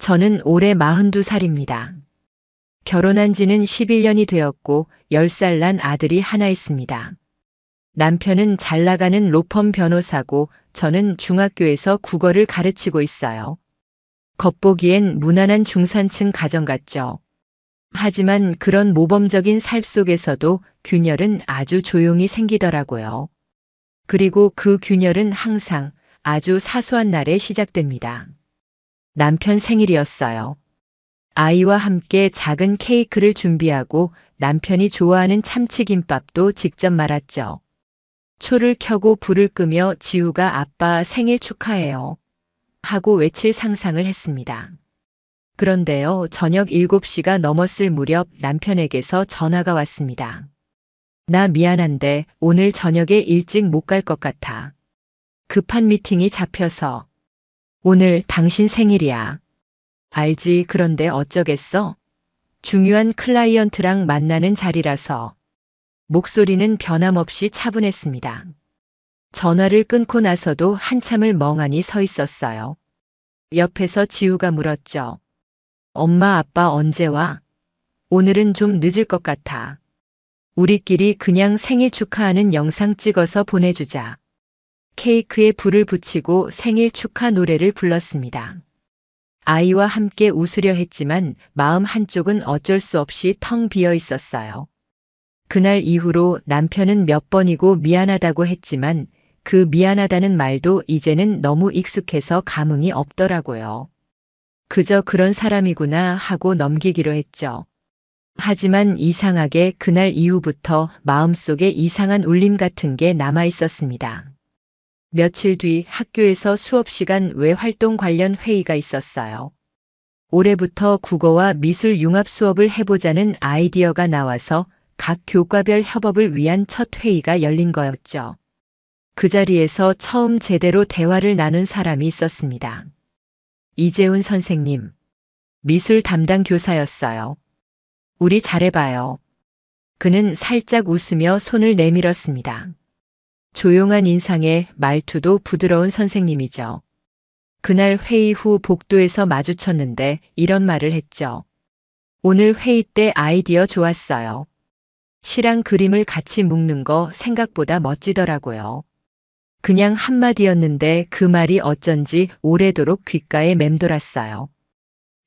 저는 올해 42살입니다. 결혼한 지는 11년이 되었고 10살 난 아들이 하나 있습니다. 남편은 잘 나가는 로펌 변호사고 저는 중학교에서 국어를 가르치고 있어요. 겉보기엔 무난한 중산층 가정 같죠. 하지만 그런 모범적인 삶 속에서도 균열은 아주 조용히 생기더라고요. 그리고 그 균열은 항상 아주 사소한 날에 시작됩니다. 남편 생일이었어요. 아이와 함께 작은 케이크를 준비하고 남편이 좋아하는 참치김밥도 직접 말았죠. 초를 켜고 불을 끄며 지우가 아빠 생일 축하해요 하고 외칠 상상을 했습니다. 그런데요, 저녁 7시가 넘었을 무렵 남편에게서 전화가 왔습니다. 나 미안한데 오늘 저녁에 일찍 못 갈 것 같아. 급한 미팅이 잡혀서. 오늘 당신 생일이야. 알지, 그런데 어쩌겠어? 중요한 클라이언트랑 만나는 자리라서. 목소리는 변함없이 차분했습니다. 전화를 끊고 나서도 한참을 멍하니 서 있었어요. 옆에서 지우가 물었죠. 엄마, 아빠 언제 와? 오늘은 좀 늦을 것 같아. 우리끼리 그냥 생일 축하하는 영상 찍어서 보내주자. 케이크에 불을 붙이고 생일 축하 노래를 불렀습니다. 아이와 함께 웃으려 했지만 마음 한쪽은 어쩔 수 없이 텅 비어 있었어요. 그날 이후로 남편은 몇 번이고 미안하다고 했지만 그 미안하다는 말도 이제는 너무 익숙해서 감흥이 없더라고요. 그저 그런 사람이구나 하고 넘기기로 했죠. 하지만 이상하게 그날 이후부터 마음속에 이상한 울림 같은 게 남아 있었습니다. 며칠 뒤 학교에서 수업 시간 외 활동 관련 회의가 있었어요. 올해부터 국어와 미술 융합 수업을 해보자는 아이디어가 나와서 각 교과별 협업을 위한 첫 회의가 열린 거였죠. 그 자리에서 처음 제대로 대화를 나눈 사람이 있었습니다. 이재훈 선생님, 미술 담당 교사였어요. 우리 잘해봐요. 그는 살짝 웃으며 손을 내밀었습니다. 조용한 인상에 말투도 부드러운 선생님이죠. 그날 회의 후 복도에서 마주쳤는데 이런 말을 했죠. 오늘 회의 때 아이디어 좋았어요. 시랑 그림을 같이 묶는 거 생각보다 멋지더라고요. 그냥 한마디였는데 그 말이 어쩐지 오래도록 귓가에 맴돌았어요.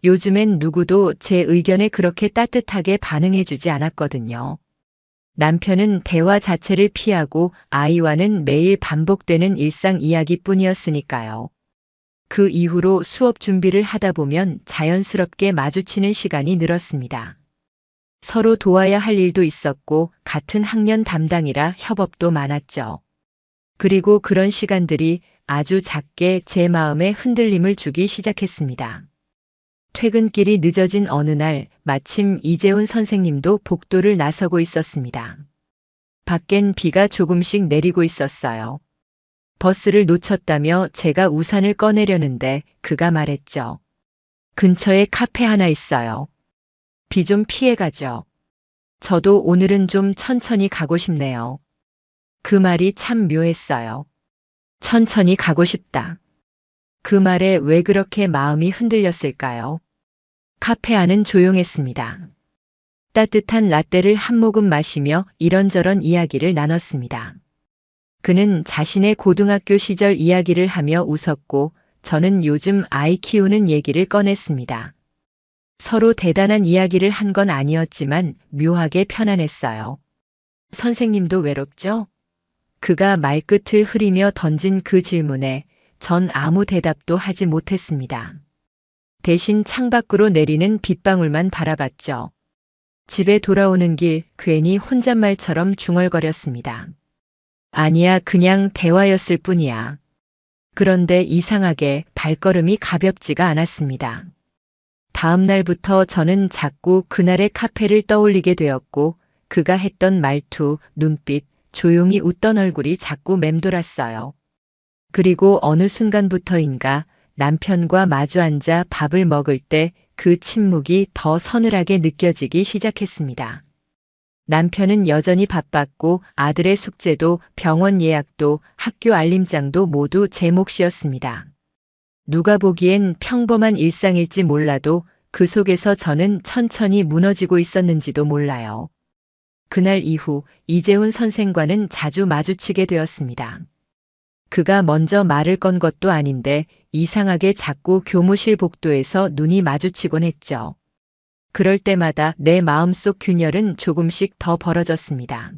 요즘엔 누구도 제 의견에 그렇게 따뜻하게 반응해주지 않았거든요. 남편은 대화 자체를 피하고 아이와는 매일 반복되는 일상 이야기뿐이었으니까요. 그 이후로 수업 준비를 하다 보면 자연스럽게 마주치는 시간이 늘었습니다. 서로 도와야 할 일도 있었고 같은 학년 담당이라 협업도 많았죠. 그리고 그런 시간들이 아주 작게 제 마음에 흔들림을 주기 시작했습니다. 퇴근길이 늦어진 어느 날 마침 이재훈 선생님도 복도를 나서고 있었습니다. 밖엔 비가 조금씩 내리고 있었어요. 버스를 놓쳤다며 제가 우산을 꺼내려는데 그가 말했죠. 근처에 카페 하나 있어요. 비 좀 피해가죠. 저도 오늘은 좀 천천히 가고 싶네요. 그 말이 참 묘했어요. 천천히 가고 싶다. 그 말에 왜 그렇게 마음이 흔들렸을까요? 카페 안은 조용했습니다. 따뜻한 라떼를 한 모금 마시며 이런저런 이야기를 나눴습니다. 그는 자신의 고등학교 시절 이야기를 하며 웃었고 저는 요즘 아이 키우는 얘기를 꺼냈습니다. 서로 대단한 이야기를 한 건 아니었지만 묘하게 편안했어요. 선생님도 외롭죠? 그가 말끝을 흐리며 던진 그 질문에 전 아무 대답도 하지 못했습니다. 대신 창밖으로 내리는 빗방울만 바라봤죠. 집에 돌아오는 길 괜히 혼잣말처럼 중얼거렸습니다. 아니야, 그냥 대화였을 뿐이야. 그런데 이상하게 발걸음이 가볍지가 않았습니다. 다음 날부터 저는 자꾸 그날의 카페를 떠올리게 되었고 그가 했던 말투, 눈빛, 조용히 웃던 얼굴이 자꾸 맴돌았어요. 그리고 어느 순간부터인가 남편과 마주 앉아 밥을 먹을 때 그 침묵이 더 서늘하게 느껴지기 시작했습니다. 남편은 여전히 바빴고 아들의 숙제도 병원 예약도 학교 알림장도 모두 제 몫이었습니다. 누가 보기엔 평범한 일상일지 몰라도 그 속에서 저는 천천히 무너지고 있었는지도 몰라요. 그날 이후 이재훈 선생과는 자주 마주치게 되었습니다. 그가 먼저 말을 건 것도 아닌데 이상하게 자꾸 교무실 복도에서 눈이 마주치곤 했죠. 그럴 때마다 내 마음속 균열은 조금씩 더 벌어졌습니다.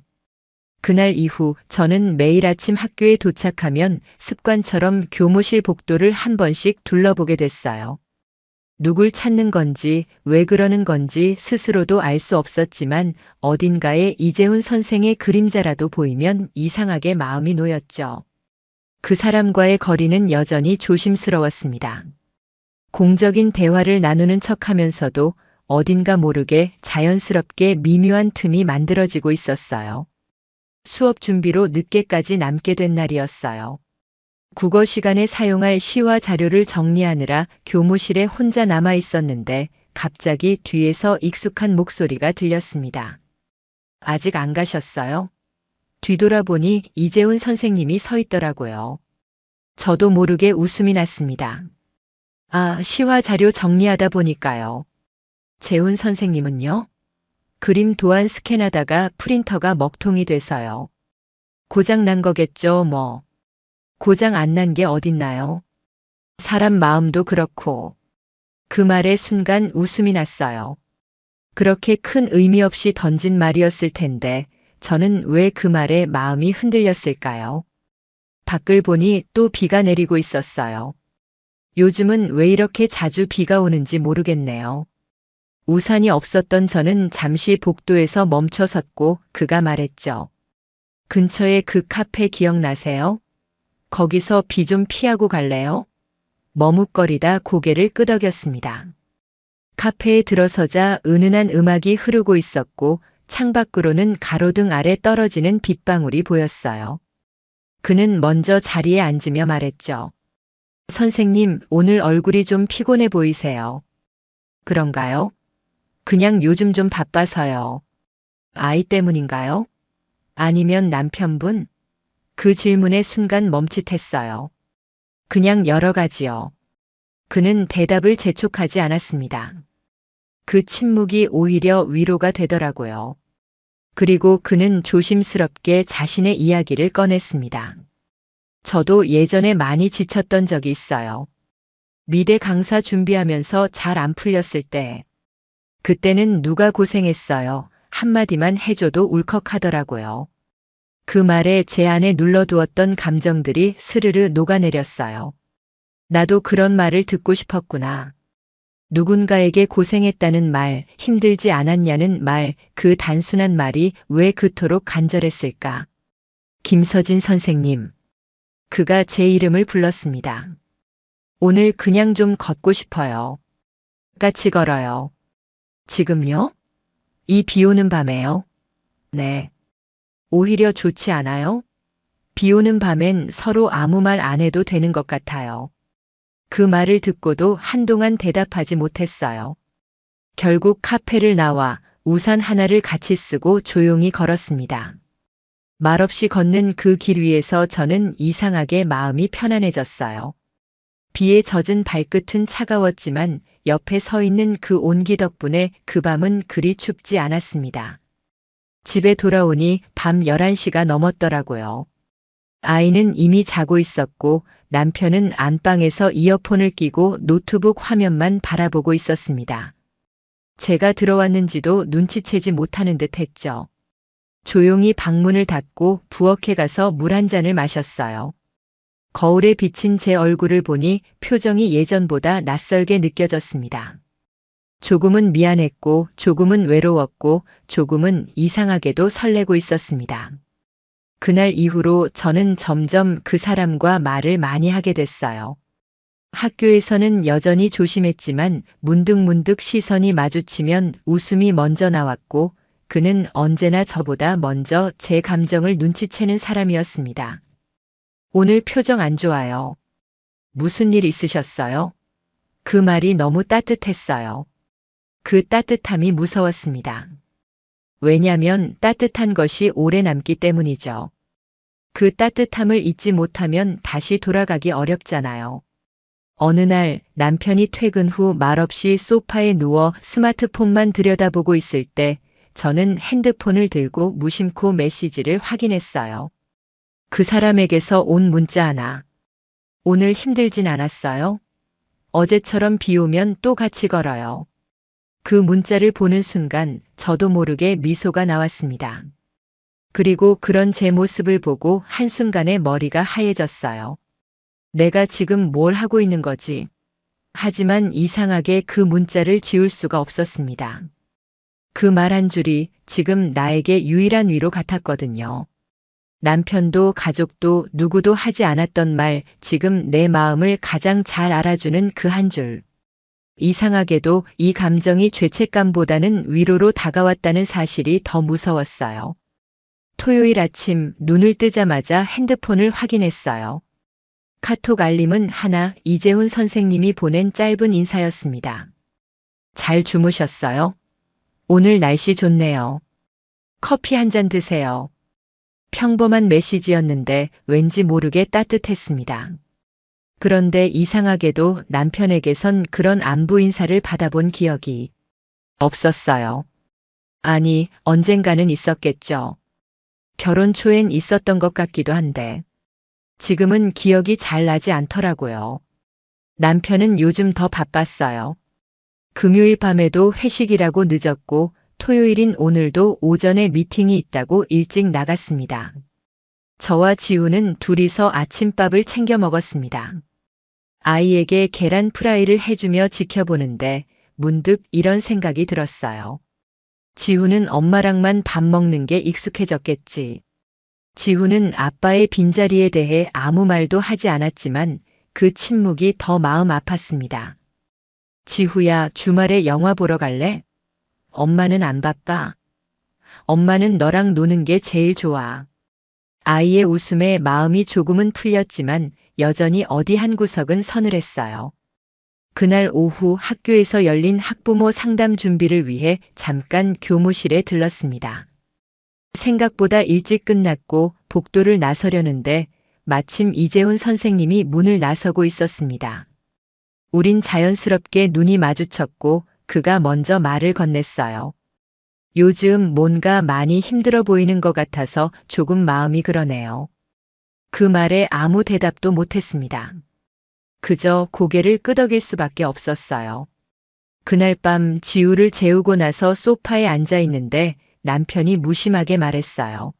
그날 이후 저는 매일 아침 학교에 도착하면 습관처럼 교무실 복도를 한 번씩 둘러보게 됐어요. 누굴 찾는 건지 왜 그러는 건지 스스로도 알 수 없었지만 어딘가에 이재훈 선생의 그림자라도 보이면 이상하게 마음이 놓였죠. 그 사람과의 거리는 여전히 조심스러웠습니다. 공적인 대화를 나누는 척하면서도 어딘가 모르게 자연스럽게 미묘한 틈이 만들어지고 있었어요. 수업 준비로 늦게까지 남게 된 날이었어요. 국어 시간에 사용할 시와 자료를 정리하느라 교무실에 혼자 남아 있었는데 갑자기 뒤에서 익숙한 목소리가 들렸습니다. 아직 안 가셨어요? 뒤돌아보니 이재훈 선생님이 서 있더라고요. 저도 모르게 웃음이 났습니다. 아, 시와 자료 정리하다 보니까요. 재훈 선생님은요? 그림 도안 스캔하다가 프린터가 먹통이 돼서요. 고장 난 거겠죠, 뭐. 고장 안 난 게 어딨나요? 사람 마음도 그렇고. 그 말에 순간 웃음이 났어요. 그렇게 큰 의미 없이 던진 말이었을 텐데 저는 왜 그 말에 마음이 흔들렸을까요? 밖을 보니 또 비가 내리고 있었어요. 요즘은 왜 이렇게 자주 비가 오는지 모르겠네요. 우산이 없었던 저는 잠시 복도에서 멈춰 섰고 그가 말했죠. 근처에 그 카페 기억나세요? 거기서 비 좀 피하고 갈래요? 머뭇거리다 고개를 끄덕였습니다. 카페에 들어서자 은은한 음악이 흐르고 있었고 창밖으로는 가로등 아래 떨어지는 빗방울이 보였어요. 그는 먼저 자리에 앉으며 말했죠. 선생님, 오늘 얼굴이 좀 피곤해 보이세요. 그런가요? 그냥 요즘 좀 바빠서요. 아이 때문인가요? 아니면 남편분? 그 질문에 순간 멈칫했어요. 그냥 여러 가지요. 그는 대답을 재촉하지 않았습니다. 그 침묵이 오히려 위로가 되더라고요. 그리고 그는 조심스럽게 자신의 이야기를 꺼냈습니다. 저도 예전에 많이 지쳤던 적이 있어요. 미대 강사 준비하면서 잘 안 풀렸을 때. 그때는 누가 고생했어요. 한마디만 해줘도 울컥하더라고요. 그 말에 제 안에 눌러두었던 감정들이 스르르 녹아내렸어요. 나도 그런 말을 듣고 싶었구나. 누군가에게 고생했다는 말, 힘들지 않았냐는 말, 그 단순한 말이 왜 그토록 간절했을까? 김서진 선생님. 그가 제 이름을 불렀습니다. 오늘 그냥 좀 걷고 싶어요. 같이 걸어요. 지금요? 이 비 오는 밤에요? 네. 오히려 좋지 않아요? 비 오는 밤엔 서로 아무 말 안 해도 되는 것 같아요. 그 말을 듣고도 한동안 대답하지 못했어요. 결국 카페를 나와 우산 하나를 같이 쓰고 조용히 걸었습니다. 말없이 걷는 그 길 위에서 저는 이상하게 마음이 편안해졌어요. 비에 젖은 발끝은 차가웠지만 옆에 서 있는 그 온기 덕분에 그 밤은 그리 춥지 않았습니다. 집에 돌아오니 밤 11시가 넘었더라고요. 아이는 이미 자고 있었고 남편은 안방에서 이어폰을 끼고 노트북 화면만 바라보고 있었습니다. 제가 들어왔는지도 눈치채지 못하는 듯 했죠. 조용히 방문을 닫고 부엌에 가서 물 한 잔을 마셨어요. 거울에 비친 제 얼굴을 보니 표정이 예전보다 낯설게 느껴졌습니다. 조금은 미안했고, 조금은 외로웠고, 조금은 이상하게도 설레고 있었습니다. 그날 이후로 저는 점점 그 사람과 말을 많이 하게 됐어요. 학교에서는 여전히 조심했지만 문득문득 시선이 마주치면 웃음이 먼저 나왔고, 그는 언제나 저보다 먼저 제 감정을 눈치채는 사람이었습니다. 오늘 표정 안 좋아요. 무슨 일 있으셨어요? 그 말이 너무 따뜻했어요. 그 따뜻함이 무서웠습니다. 왜냐면 따뜻한 것이 오래 남기 때문이죠. 그 따뜻함을 잊지 못하면 다시 돌아가기 어렵잖아요. 어느 날 남편이 퇴근 후 말없이 소파에 누워 스마트폰만 들여다보고 있을 때 저는 핸드폰을 들고 무심코 메시지를 확인했어요. 그 사람에게서 온 문자 하나. 오늘 힘들진 않았어요? 어제처럼 비 오면 또 같이 걸어요. 그 문자를 보는 순간 저도 모르게 미소가 나왔습니다. 그리고 그런 제 모습을 보고 한순간에 머리가 하얘졌어요. 내가 지금 뭘 하고 있는 거지? 하지만 이상하게 그 문자를 지울 수가 없었습니다. 그 말 한 줄이 지금 나에게 유일한 위로 같았거든요. 남편도 가족도 누구도 하지 않았던 말, 지금 내 마음을 가장 잘 알아주는 그 한 줄. 이상하게도 이 감정이 죄책감보다는 위로로 다가왔다는 사실이 더 무서웠어요. 토요일 아침 눈을 뜨자마자 핸드폰을 확인했어요. 카톡 알림은 하나, 이재훈 선생님이 보낸 짧은 인사였습니다. 잘 주무셨어요? 오늘 날씨 좋네요. 커피 한 잔 드세요. 평범한 메시지였는데 왠지 모르게 따뜻했습니다. 그런데 이상하게도 남편에게선 그런 안부 인사를 받아본 기억이 없었어요. 아니, 언젠가는 있었겠죠. 결혼 초엔 있었던 것 같기도 한데 지금은 기억이 잘 나지 않더라고요. 남편은 요즘 더 바빴어요. 금요일 밤에도 회식이라고 늦었고 토요일인 오늘도 오전에 미팅이 있다고 일찍 나갔습니다. 저와 지우는 둘이서 아침밥을 챙겨 먹었습니다. 아이에게 계란 프라이를 해주며 지켜보는데 문득 이런 생각이 들었어요. 지우는 엄마랑만 밥 먹는 게 익숙해졌겠지. 지우는 아빠의 빈자리에 대해 아무 말도 하지 않았지만 그 침묵이 더 마음 아팠습니다. 지후야, 주말에 영화 보러 갈래? 엄마는 안 바빠. 엄마는 너랑 노는 게 제일 좋아. 아이의 웃음에 마음이 조금은 풀렸지만 여전히 어디 한 구석은 서늘했어요. 그날 오후 학교에서 열린 학부모 상담 준비를 위해 잠깐 교무실에 들렀습니다. 생각보다 일찍 끝났고 복도를 나서려는데 마침 이재훈 선생님이 문을 나서고 있었습니다. 우린 자연스럽게 눈이 마주쳤고 그가 먼저 말을 건넸어요. 요즘 뭔가 많이 힘들어 보이는 것 같아서 조금 마음이 그러네요. 그 말에 아무 대답도 못했습니다. 그저 고개를 끄덕일 수밖에 없었어요. 그날 밤 지우를 재우고 나서 소파에 앉아 있는데 남편이 무심하게 말했어요.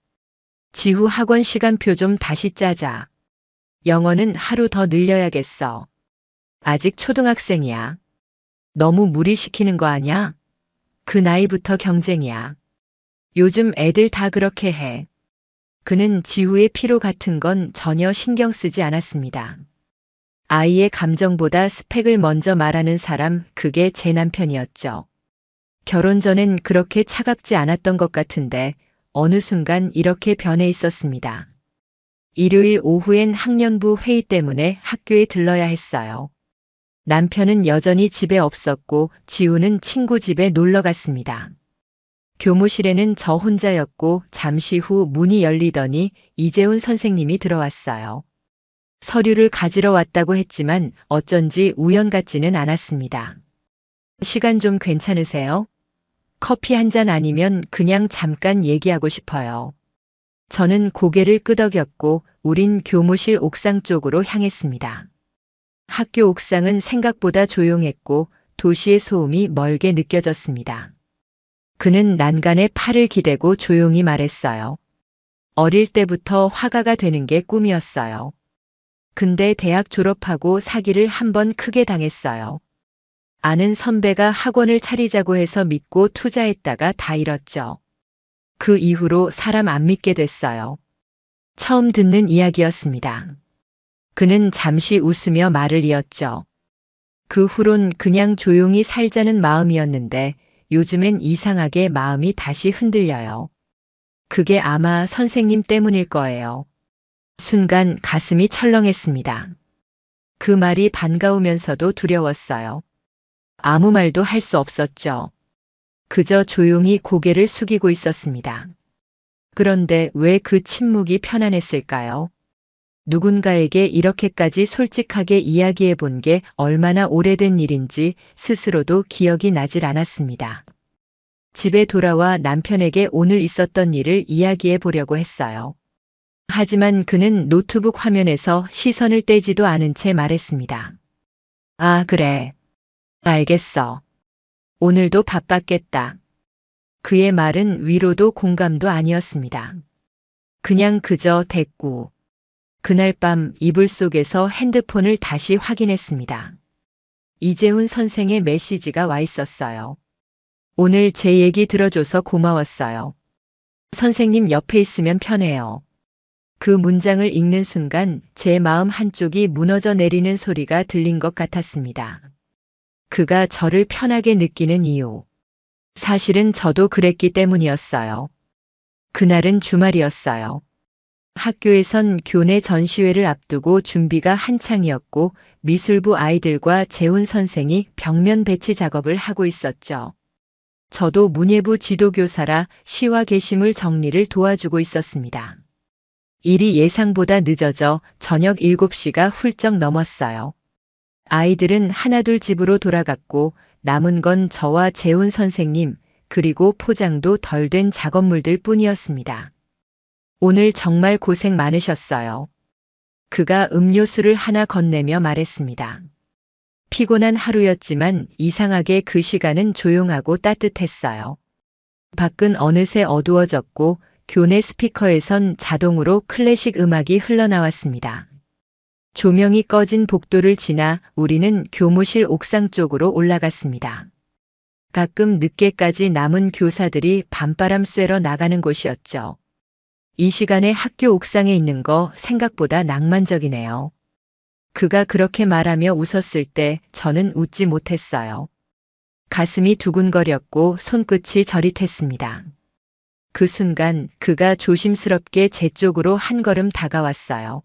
지후 학원 시간표 좀 다시 짜자. 영어는 하루 더 늘려야겠어. 아직 초등학생이야. 너무 무리시키는 거 아냐? 그 나이부터 경쟁이야. 요즘 애들 다 그렇게 해. 그는 지후의 피로 같은 건 전혀 신경 쓰지 않았습니다. 아이의 감정보다 스펙을 먼저 말하는 사람, 그게 제 남편이었죠. 결혼 전엔 그렇게 차갑지 않았던 것 같은데 어느 순간 이렇게 변해 있었습니다. 일요일 오후엔 학년부 회의 때문에 학교에 들러야 했어요. 남편은 여전히 집에 없었고 지우는 친구 집에 놀러 갔습니다. 교무실에는 저 혼자였고 잠시 후 문이 열리더니 이재훈 선생님이 들어왔어요. 서류를 가지러 왔다고 했지만 어쩐지 우연 같지는 않았습니다. 시간 좀 괜찮으세요? 커피 한 잔 아니면 그냥 잠깐 얘기하고 싶어요. 저는 고개를 끄덕였고 우린 교무실 옥상 쪽으로 향했습니다. 학교 옥상은 생각보다 조용했고 도시의 소음이 멀게 느껴졌습니다. 그는 난간에 팔을 기대고 조용히 말했어요. 어릴 때부터 화가가 되는 게 꿈이었어요. 근데 대학 졸업하고 사기를 한 번 크게 당했어요. 아는 선배가 학원을 차리자고 해서 믿고 투자했다가 다 잃었죠. 그 이후로 사람 안 믿게 됐어요. 처음 듣는 이야기였습니다. 그는 잠시 웃으며 말을 이었죠. 그 후론 그냥 조용히 살자는 마음이었는데 요즘엔 이상하게 마음이 다시 흔들려요. 그게 아마 선생님 때문일 거예요. 순간 가슴이 철렁했습니다. 그 말이 반가우면서도 두려웠어요. 아무 말도 할 수 없었죠. 그저 조용히 고개를 숙이고 있었습니다. 그런데 왜 그 침묵이 편안했을까요? 누군가에게 이렇게까지 솔직하게 이야기해 본 게 얼마나 오래된 일인지 스스로도 기억이 나질 않았습니다. 집에 돌아와 남편에게 오늘 있었던 일을 이야기해 보려고 했어요. 하지만 그는 노트북 화면에서 시선을 떼지도 않은 채 말했습니다. 아, 그래. 알겠어. 오늘도 바빴겠다. 그의 말은 위로도 공감도 아니었습니다. 그냥 그저 대꾸. 그날 밤 이불 속에서 핸드폰을 다시 확인했습니다. 이재훈 선생의 메시지가 와 있었어요. 오늘 제 얘기 들어줘서 고마웠어요. 선생님 옆에 있으면 편해요. 그 문장을 읽는 순간 제 마음 한쪽이 무너져 내리는 소리가 들린 것 같았습니다. 그가 저를 편하게 느끼는 이유. 사실은 저도 그랬기 때문이었어요. 그날은 주말이었어요. 학교에선 교내 전시회를 앞두고 준비가 한창이었고 미술부 아이들과 재훈 선생이 벽면 배치 작업을 하고 있었죠. 저도 문예부 지도교사라 시와 게시물 정리를 도와주고 있었습니다. 일이 예상보다 늦어져 저녁 7시가 훌쩍 넘었어요. 아이들은 하나둘 집으로 돌아갔고 남은 건 저와 재훈 선생님 그리고 포장도 덜 된 작업물들 뿐이었습니다. 오늘 정말 고생 많으셨어요. 그가 음료수를 하나 건네며 말했습니다. 피곤한 하루였지만 이상하게 그 시간은 조용하고 따뜻했어요. 밖은 어느새 어두워졌고 교내 스피커에선 자동으로 클래식 음악이 흘러나왔습니다. 조명이 꺼진 복도를 지나 우리는 교무실 옥상 쪽으로 올라갔습니다. 가끔 늦게까지 남은 교사들이 밤바람 쐬러 나가는 곳이었죠. 이 시간에 학교 옥상에 있는 거 생각보다 낭만적이네요. 그가 그렇게 말하며 웃었을 때 저는 웃지 못했어요. 가슴이 두근거렸고 손끝이 저릿했습니다. 그 순간 그가 조심스럽게 제 쪽으로 한 걸음 다가왔어요.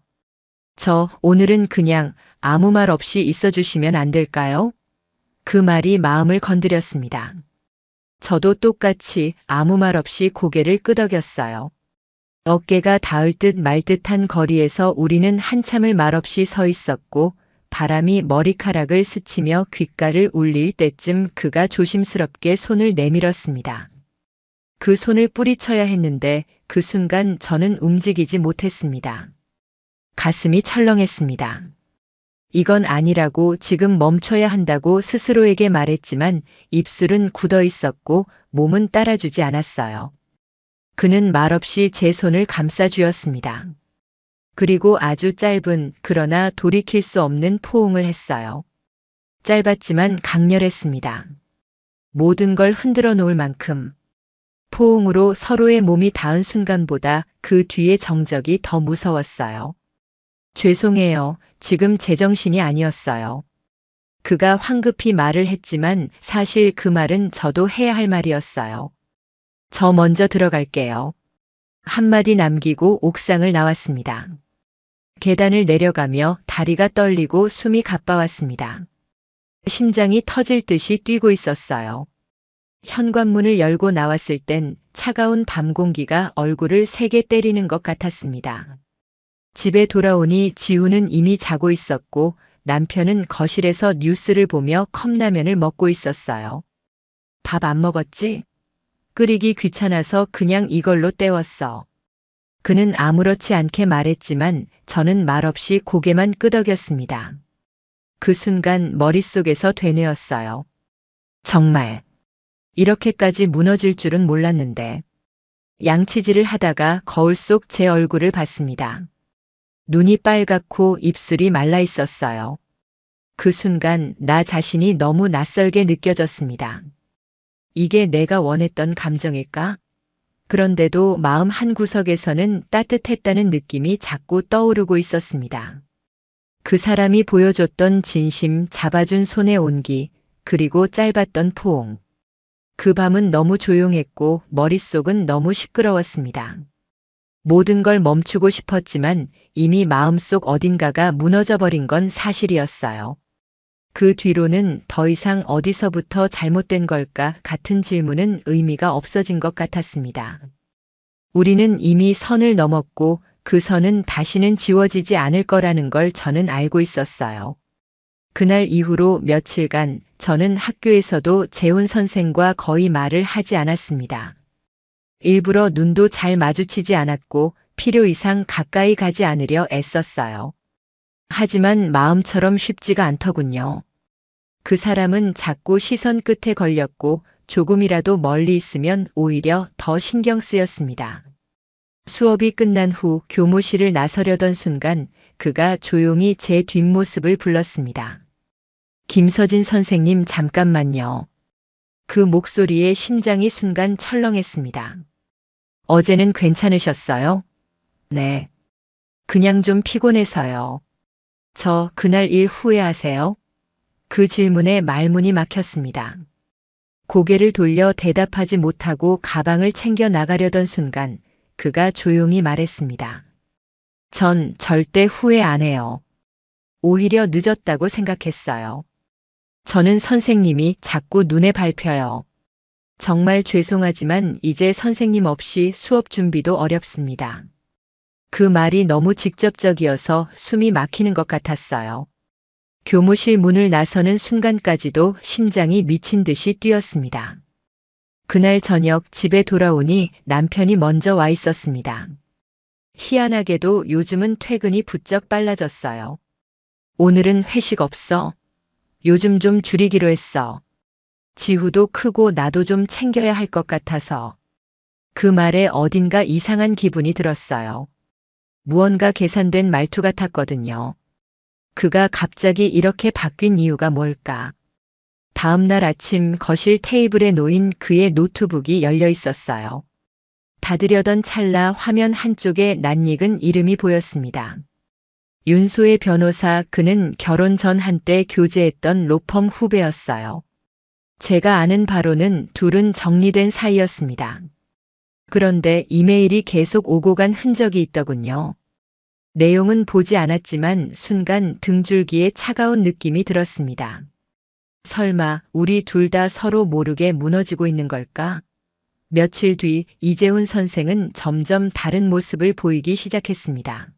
오늘은 그냥 아무 말 없이 있어주시면 안 될까요? 그 말이 마음을 건드렸습니다. 저도 똑같이 아무 말 없이 고개를 끄덕였어요. 어깨가 닿을 듯 말 듯한 거리에서 우리는 한참을 말없이 서 있었고 바람이 머리카락을 스치며 귓가를 울릴 때쯤 그가 조심스럽게 손을 내밀었습니다. 그 손을 뿌리쳐야 했는데 그 순간 저는 움직이지 못했습니다. 가슴이 철렁했습니다. 이건 아니라고 지금 멈춰야 한다고 스스로에게 말했지만 입술은 굳어 있었고 몸은 따라주지 않았어요. 그는 말없이 제 손을 감싸주었습니다. 그리고 아주 짧은 그러나 돌이킬 수 없는 포옹을 했어요. 짧았지만 강렬했습니다. 모든 걸 흔들어 놓을 만큼. 포옹으로 서로의 몸이 닿은 순간보다 그 뒤의 정적이 더 무서웠어요. 죄송해요. 지금 제정신이 아니었어요. 그가 황급히 말을 했지만 사실 그 말은 저도 해야 할 말이었어요. 저 먼저 들어갈게요. 한마디 남기고 옥상을 나왔습니다. 계단을 내려가며 다리가 떨리고 숨이 가빠왔습니다. 심장이 터질 듯이 뛰고 있었어요. 현관문을 열고 나왔을 땐 차가운 밤 공기가 얼굴을 세게 때리는 것 같았습니다. 집에 돌아오니 지우는 이미 자고 있었고 남편은 거실에서 뉴스를 보며 컵라면을 먹고 있었어요. 밥 안 먹었지? 끓이기 귀찮아서 그냥 이걸로 때웠어. 그는 아무렇지 않게 말했지만 저는 말없이 고개만 끄덕였습니다. 그 순간 머릿속에서 되뇌었어요. 정말 이렇게까지 무너질 줄은 몰랐는데. 양치질을 하다가 거울 속 제 얼굴을 봤습니다. 눈이 빨갛고 입술이 말라 있었어요. 그 순간 나 자신이 너무 낯설게 느껴졌습니다. 이게 내가 원했던 감정일까? 그런데도 마음 한구석에서는 따뜻했다는 느낌이 자꾸 떠오르고 있었습니다. 그 사람이 보여줬던 진심, 잡아준 손의 온기, 그리고 짧았던 포옹. 그 밤은 너무 조용했고 머릿속은 너무 시끄러웠습니다. 모든 걸 멈추고 싶었지만 이미 마음속 어딘가가 무너져버린 건 사실이었어요. 그 뒤로는 더 이상 어디서부터 잘못된 걸까 같은 질문은 의미가 없어진 것 같았습니다. 우리는 이미 선을 넘었고 그 선은 다시는 지워지지 않을 거라는 걸 저는 알고 있었어요. 그날 이후로 며칠간 저는 학교에서도 재훈 선생과 거의 말을 하지 않았습니다. 일부러 눈도 잘 마주치지 않았고 필요 이상 가까이 가지 않으려 애썼어요. 하지만 마음처럼 쉽지가 않더군요. 그 사람은 자꾸 시선 끝에 걸렸고 조금이라도 멀리 있으면 오히려 더 신경 쓰였습니다. 수업이 끝난 후 교무실을 나서려던 순간 그가 조용히 제 뒷모습을 불렀습니다. 김서진 선생님 잠깐만요. 그 목소리에 심장이 순간 철렁했습니다. 어제는 괜찮으셨어요? 네. 그냥 좀 피곤해서요. 저 그날 일 후회하세요? 그 질문에 말문이 막혔습니다. 고개를 돌려 대답하지 못하고 가방을 챙겨 나가려던 순간 그가 조용히 말했습니다. 전 절대 후회 안 해요. 오히려 늦었다고 생각했어요. 저는 선생님이 자꾸 눈에 밟혀요. 정말 죄송하지만 이제 선생님 없이 수업 준비도 어렵습니다. 그 말이 너무 직접적이어서 숨이 막히는 것 같았어요. 교무실 문을 나서는 순간까지도 심장이 미친 듯이 뛰었습니다. 그날 저녁 집에 돌아오니 남편이 먼저 와 있었습니다. 희한하게도 요즘은 퇴근이 부쩍 빨라졌어요. 오늘은 회식 없어. 요즘 좀 줄이기로 했어. 지후도 크고 나도 좀 챙겨야 할 것 같아서. 그 말에 어딘가 이상한 기분이 들었어요. 무언가 계산된 말투 같았거든요. 그가 갑자기 이렇게 바뀐 이유가 뭘까? 다음 날 아침 거실 테이블에 놓인 그의 노트북이 열려 있었어요. 닫으려던 찰나 화면 한쪽에 낯익은 이름이 보였습니다. 윤소의 변호사, 그는 결혼 전 한때 교제했던 로펌 후배였어요. 제가 아는 바로는 둘은 정리된 사이였습니다. 그런데 이메일이 계속 오고 간 흔적이 있더군요. 내용은 보지 않았지만 순간 등줄기에 차가운 느낌이 들었습니다. 설마 우리 둘 다 서로 모르게 무너지고 있는 걸까? 며칠 뒤 이재훈 선생은 점점 다른 모습을 보이기 시작했습니다.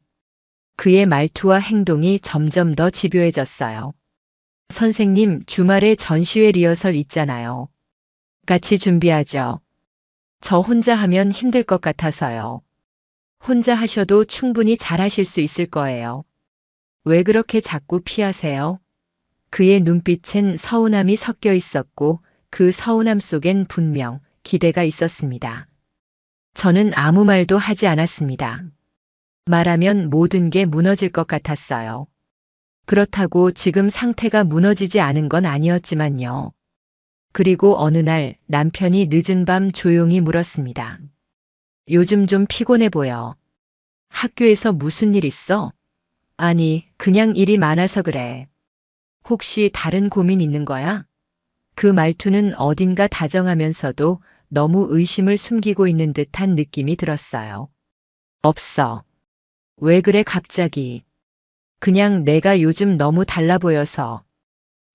그의 말투와 행동이 점점 더 집요해졌어요. 선생님, 주말에 전시회 리허설 있잖아요. 같이 준비하죠. 저 혼자 하면 힘들 것 같아서요. 혼자 하셔도 충분히 잘하실 수 있을 거예요. 왜 그렇게 자꾸 피하세요? 그의 눈빛엔 서운함이 섞여 있었고 그 서운함 속엔 분명 기대가 있었습니다. 저는 아무 말도 하지 않았습니다. 말하면 모든 게 무너질 것 같았어요. 그렇다고 지금 상태가 무너지지 않은 건 아니었지만요. 그리고 어느 날 남편이 늦은 밤 조용히 물었습니다. 요즘 좀 피곤해 보여. 학교에서 무슨 일 있어? 아니, 그냥 일이 많아서 그래. 혹시 다른 고민 있는 거야? 그 말투는 어딘가 다정하면서도 너무 의심을 숨기고 있는 듯한 느낌이 들었어요. 없어. 왜 그래 갑자기? 그냥 내가 요즘 너무 달라 보여서.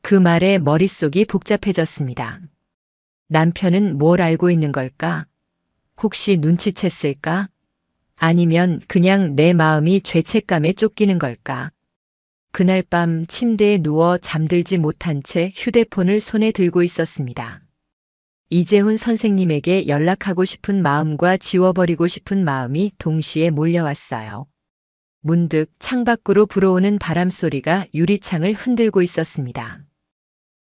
그 말에 머릿속이 복잡해졌습니다. 남편은 뭘 알고 있는 걸까? 혹시 눈치챘을까? 아니면 그냥 내 마음이 죄책감에 쫓기는 걸까? 그날 밤 침대에 누워 잠들지 못한 채 휴대폰을 손에 들고 있었습니다. 이재훈 선생님에게 연락하고 싶은 마음과 지워버리고 싶은 마음이 동시에 몰려왔어요. 문득 창밖으로 불어오는 바람 소리가 유리창을 흔들고 있었습니다.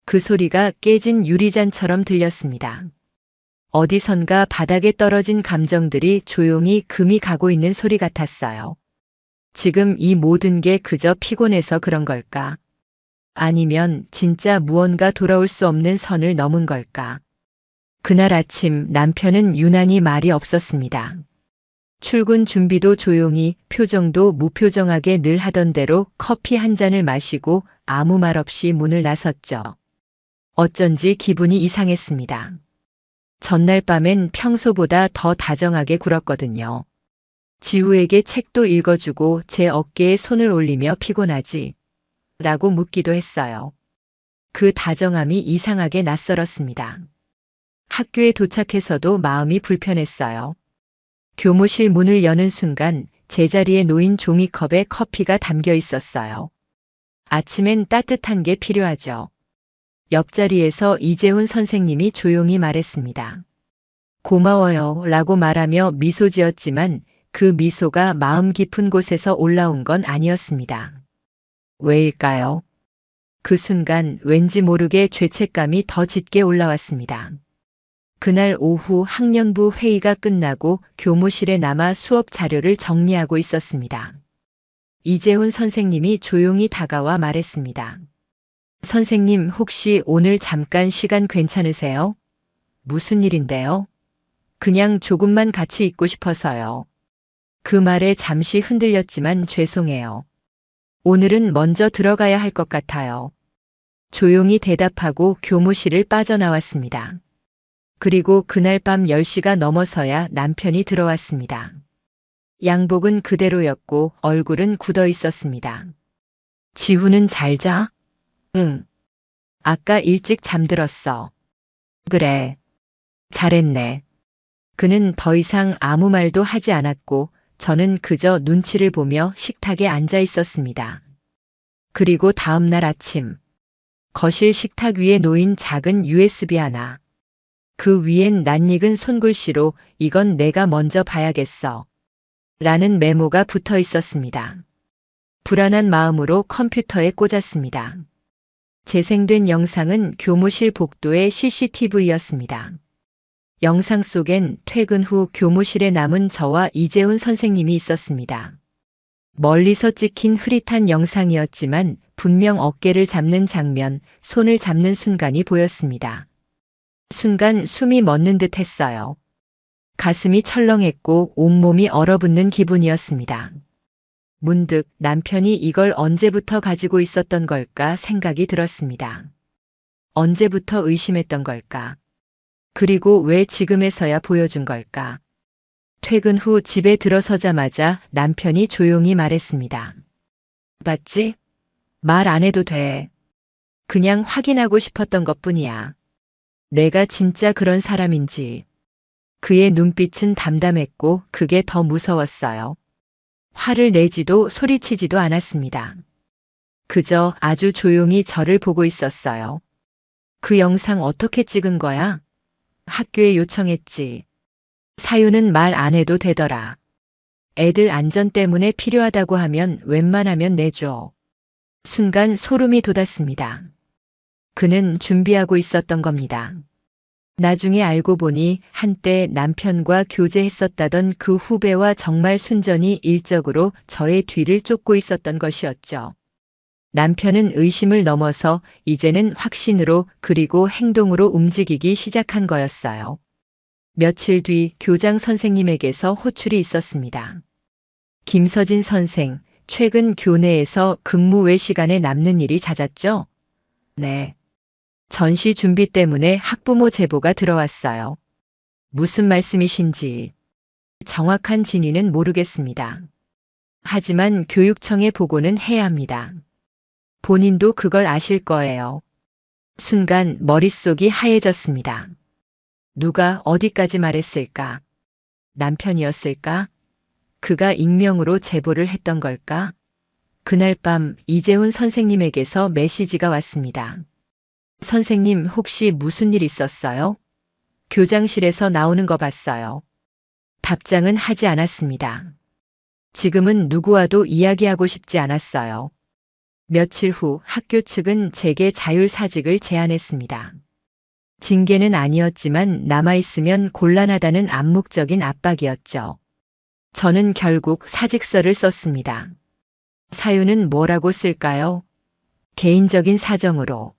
그 소리가 깨진 유리잔처럼 들렸습니다. 어디선가 바닥에 떨어진 감정들이 조용히 금이 가고 있는 소리 같았어요. 지금 이 모든 게 그저 피곤해서 그런 걸까? 아니면 진짜 무언가 돌아올 수 없는 선을 넘은 걸까? 그날 아침 남편은 유난히 말이 없었습니다. 출근 준비도 조용히, 표정도 무표정하게 늘 하던 대로 커피 한 잔을 마시고 아무 말 없이 문을 나섰죠. 어쩐지 기분이 이상했습니다. 전날 밤엔 평소보다 더 다정하게 굴었거든요. 지우에게 책도 읽어주고 제 어깨에 손을 올리며 피곤하지? 라고 묻기도 했어요. 그 다정함이 이상하게 낯설었습니다. 학교에 도착해서도 마음이 불편했어요. 교무실 문을 여는 순간 제자리에 놓인 종이컵에 커피가 담겨 있었어요. 아침엔 따뜻한 게 필요하죠. 옆자리에서 이재훈 선생님이 조용히 말했습니다. 고마워요 라고 말하며 미소 지었지만 그 미소가 마음 깊은 곳에서 올라온 건 아니었습니다. 왜일까요? 그 순간 왠지 모르게 죄책감이 더 짙게 올라왔습니다. 그날 오후 학년부 회의가 끝나고 교무실에 남아 수업 자료를 정리하고 있었습니다. 이재훈 선생님이 조용히 다가와 말했습니다. 선생님, 혹시 오늘 잠깐 시간 괜찮으세요? 무슨 일인데요? 그냥 조금만 같이 있고 싶어서요. 그 말에 잠시 흔들렸지만 죄송해요. 오늘은 먼저 들어가야 할 것 같아요. 조용히 대답하고 교무실을 빠져나왔습니다. 그리고 그날 밤 10시가 넘어서야 남편이 들어왔습니다. 양복은 그대로였고 얼굴은 굳어 있었습니다. 지훈은 잘 자? 응. 아까 일찍 잠들었어. 그래. 잘했네. 그는 더 이상 아무 말도 하지 않았고 저는 그저 눈치를 보며 식탁에 앉아 있었습니다. 그리고 다음 날 아침, 거실 식탁 위에 놓인 작은 USB 하나. 그 위엔 낯익은 손글씨로 이건 내가 먼저 봐야겠어. 라는 메모가 붙어 있었습니다. 불안한 마음으로 컴퓨터에 꽂았습니다. 재생된 영상은 교무실 복도의 CCTV였습니다. 영상 속엔 퇴근 후 교무실에 남은 저와 이재훈 선생님이 있었습니다. 멀리서 찍힌 흐릿한 영상이었지만 분명 어깨를 잡는 장면, 손을 잡는 순간이 보였습니다. 순간 숨이 멎는 듯 했어요. 가슴이 철렁했고 온몸이 얼어붙는 기분이었습니다. 문득 남편이 이걸 언제부터 가지고 있었던 걸까 생각이 들었습니다. 언제부터 의심했던 걸까? 그리고 왜 지금에서야 보여준 걸까? 퇴근 후 집에 들어서자마자 남편이 조용히 말했습니다. 봤지? 말 안 해도 돼. 그냥 확인하고 싶었던 것뿐이야. 내가 진짜 그런 사람인지. 그의 눈빛은 담담했고 그게 더 무서웠어요. 화를 내지도 소리치지도 않았습니다. 그저 아주 조용히 저를 보고 있었어요. 그 영상 어떻게 찍은 거야? 학교에 요청했지. 사유는 말 안 해도 되더라. 애들 안전 때문에 필요하다고 하면 웬만하면 내줘. 순간 소름이 돋았습니다. 그는 준비하고 있었던 겁니다. 나중에 알고 보니 한때 남편과 교제했었다던 그 후배와 정말 순전히 일적으로 저의 뒤를 쫓고 있었던 것이었죠. 남편은 의심을 넘어서 이제는 확신으로 그리고 행동으로 움직이기 시작한 거였어요. 며칠 뒤 교장 선생님에게서 호출이 있었습니다. 김서진 선생, 최근 교내에서 근무 외 시간에 남는 일이 잦았죠? 네. 전시 준비 때문에 학부모 제보가 들어왔어요. 무슨 말씀이신지 정확한 진위는 모르겠습니다. 하지만 교육청에 보고는 해야 합니다. 본인도 그걸 아실 거예요. 순간 머릿속이 하얘졌습니다. 누가 어디까지 말했을까? 남편이었을까? 그가 익명으로 제보를 했던 걸까? 그날 밤 이재훈 선생님에게서 메시지가 왔습니다. 선생님, 혹시 무슨 일 있었어요? 교장실에서 나오는 거 봤어요. 답장은 하지 않았습니다. 지금은 누구와도 이야기하고 싶지 않았어요. 며칠 후 학교 측은 제게 자율사직을 제안했습니다. 징계는 아니었지만 남아있으면 곤란하다는 암묵적인 압박이었죠. 저는 결국 사직서를 썼습니다. 사유는 뭐라고 쓸까요? 개인적인 사정으로.